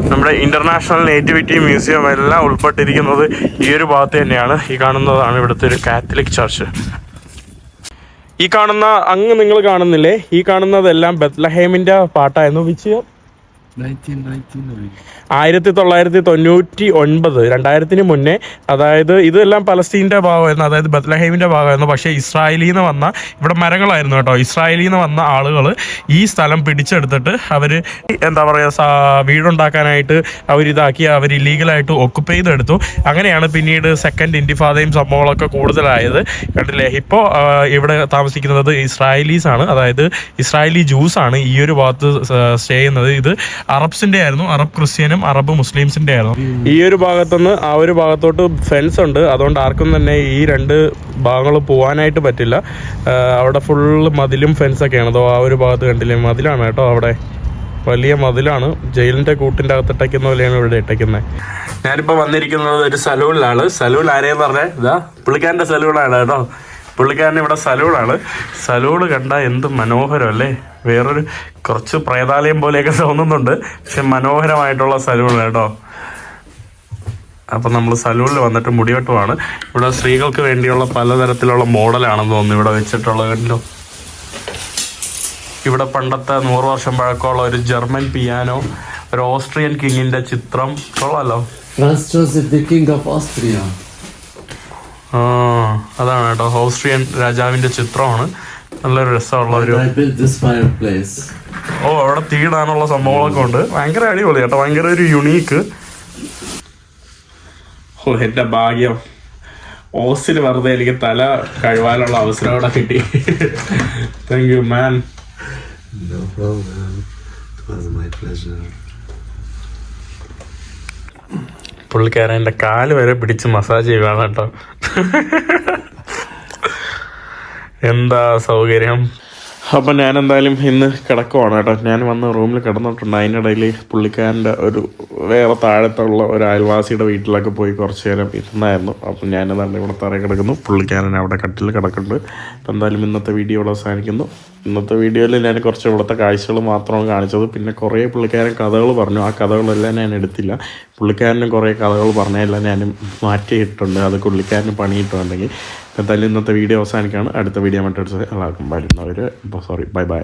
നമ്മുടെ ഇൻ്റർനാഷണൽ നേറ്റിവിറ്റി മ്യൂസിയം എല്ലാം ഉൾപ്പെട്ടിരിക്കുന്നത് ഈ ഒരു ഭാഗത്ത് തന്നെയാണ്. ഈ കാണുന്നതാണ് ഇവിടുത്തെ ഒരു കാത്തലിക് ചർച്ച്. ഈ കാണുന്ന അങ്ങ് നിങ്ങൾ കാണുന്നില്ലേ, ഈ കാണുന്നതെല്ലാം ബത്ലഹേമിൻ്റെ പാട്ടായിരുന്നു. വിച്ച് 1999 2000 മുന്നേ. അതായത് ഇതെല്ലാം പലസ്തീൻ്റെ ഭാഗമായിരുന്നു, അതായത് ബത്ലഹേമിൻ്റെ ഭാഗമായിരുന്നു. പക്ഷേ ഇസ്രായേലിൽ നിന്ന് വന്ന ഇവിടെ മരങ്ങളായിരുന്നു കേട്ടോ. ഇസ്രായേലിൽ നിന്ന് വന്ന ആളുകൾ ഈ സ്ഥലം പിടിച്ചെടുത്തിട്ട് അവർ എന്താ പറയുക വീടുണ്ടാക്കാനായിട്ട് അവരിതാക്കി അവർ ഇല്ലീഗലായിട്ട് ഒക്കുപ്പൈ ചെയ്തെടുത്തു. അങ്ങനെയാണ് പിന്നീട് സെക്കൻഡ് ഇൻഡിഫാദയും സംഭവങ്ങളൊക്കെ കൂടുതലായത്. കണ്ടില്ലേ, ഇപ്പോൾ ഇവിടെ താമസിക്കുന്നത് ഇസ്രായേലീസാണ്, അതായത് ഇസ്രായേലി ജ്യൂസാണ് ഈ ഒരു ഭാഗത്ത് സ്റ്റേ ചെയ്യുന്നത്. ഇത് അറബ്സിൻ്റെ ആയിരുന്നു, അറബ് ക്രിസ്ത്യനും അറബ് മുസ്ലിംസിൻ്റെ ആയിരുന്നു. ഈ ഒരു ഭാഗത്തുനിന്ന് ആ ഒരു ഭാഗത്തോട്ട് ഫെൻസ് ഉണ്ട്. അതുകൊണ്ട് ആർക്കും തന്നെ ഈ 2 ഭാഗങ്ങൾ പോകാനായിട്ട് പറ്റില്ല. അവിടെ ഫുള്ള് മതിലും ഫെൻസൊക്കെയാണ്. അതോ ആ ഒരു ഭാഗത്ത് കണ്ടില്ലേ, മതിലാണ് കേട്ടോ. അവിടെ വലിയ മതിലാണ്. ജയിലിൻ്റെ കൂട്ടിൻ്റെ അകത്ത് ഇട്ടയ്ക്കുന്ന പോലെയാണ് ഇവിടെ ഇട്ടയ്ക്കുന്നത്. ഞാനിപ്പോൾ വന്നിരിക്കുന്നത് ഒരു സലൂണിലാണ്. സലൂൺ ആരെയെന്ന് പറഞ്ഞാൽ ഇതാ പുള്ളിക്കാരൻ്റെ സലൂണാണ് കേട്ടോ. പുള്ളിക്കാരൻ ഇവിടെ സലൂണാണ്. സലൂണ് കണ്ടാൽ എന്ത് മനോഹരം അല്ലേ. വേറൊരു കുറച്ച് പ്രേതാലയം പോലെയൊക്കെ തോന്നുന്നുണ്ട്, പക്ഷെ മനോഹരമായിട്ടുള്ള സലൂൺ കേട്ടോ. അപ്പം നമ്മൾ സലൂണിൽ വന്നിട്ട് മുടിവെട്ടുമാണ്. ഇവിടെ സ്ത്രീകൾക്ക് വേണ്ടിയുള്ള പലതരത്തിലുള്ള മോഡലാണെന്ന് തോന്നുന്നു ഇവിടെ വെച്ചിട്ടുള്ളത് കണ്ടോ. ഇവിടെ പണ്ടത്തെ 100 വർഷം പഴക്കമുള്ള ഒരു ജർമ്മൻ പിയാനോ, ഒരു ഓസ്ട്രിയൻ കിങ്ങിൻ്റെ ചിത്രം. കൊള്ളാലോ. Franz Joseph, the king of Austria. അതാണ് കേട്ടോ, ഓസ്ട്രിയൻ രാജാവിൻ്റെ ചിത്രമാണ്. നല്ലൊരു രസമുള്ള ഒരു അവിടെ തീടാനുള്ള സംഭവങ്ങളൊക്കെ ഉണ്ട്. ഭയങ്കര അടിപൊളി കേട്ടോ, ഭയങ്കര ഒരു യുണീക്ക്. എൻ്റെ ഭാഗ്യം, ഓസിൽ വെറുതെ എനിക്ക് തല കഴിവാനുള്ള അവസരം അവിടെ കിട്ടി. Thank you man. No problem. It was my pleasure. പുള്ളിക്കാരൻ എൻ്റെ കാല് വരെ പിടിച്ച് മസാജ് ചെയ്യുകയാണ് കേട്ടോ. എന്താ സൗകര്യം. അപ്പം ഞാൻ എന്തായാലും ഇന്ന് കിടക്കുവാണ് കേട്ടോ. ഞാൻ വന്ന് റൂമിൽ കിടന്നിട്ടുണ്ട്. അതിനിടയിൽ പുള്ളിക്കാരൻ്റെ ഒരു വേറെ താഴത്തുള്ള ഒരു അയൽവാസിയുടെ വീട്ടിലൊക്കെ പോയി കുറച്ച് നേരം ഇരുന്നായിരുന്നു. അപ്പം ഞാനതാണ് ഇവിടെ തറയിൽ കിടക്കുന്നു, പുള്ളിക്കാരൻ അവിടെ കട്ടിൽ കിടക്കുന്നുണ്ട്. അപ്പം എന്തായാലും ഇന്നത്തെ വീഡിയോ ഇവിടെ അവസാനിക്കുന്നു. ഇന്നത്തെ വീഡിയോയിൽ ഞാൻ കുറച്ച് ഇവിടുത്തെ കാഴ്ചകൾ മാത്രമാണ് കാണിച്ചത്. പിന്നെ കുറേ പുള്ളിക്കാരൻ കഥകൾ പറഞ്ഞു. ആ കഥകളെല്ലാം ഞാൻ എടുത്തില്ല. പുള്ളിക്കാരനും കുറേ കഥകൾ പറഞ്ഞതെല്ലാം ഞാൻ മാറ്റിയിട്ടുണ്ട്. അത് പുള്ളിക്കാരന് പണിയിട്ടുണ്ടെങ്കിൽ. എന്തായാലും ഇന്നത്തെ വീഡിയോ അവസാനിക്കുകയാണ്. അടുത്ത വീഡിയോ മറ്റൊരു എല്ലാവർക്കും വരുന്നവർ ബൈ ബൈ.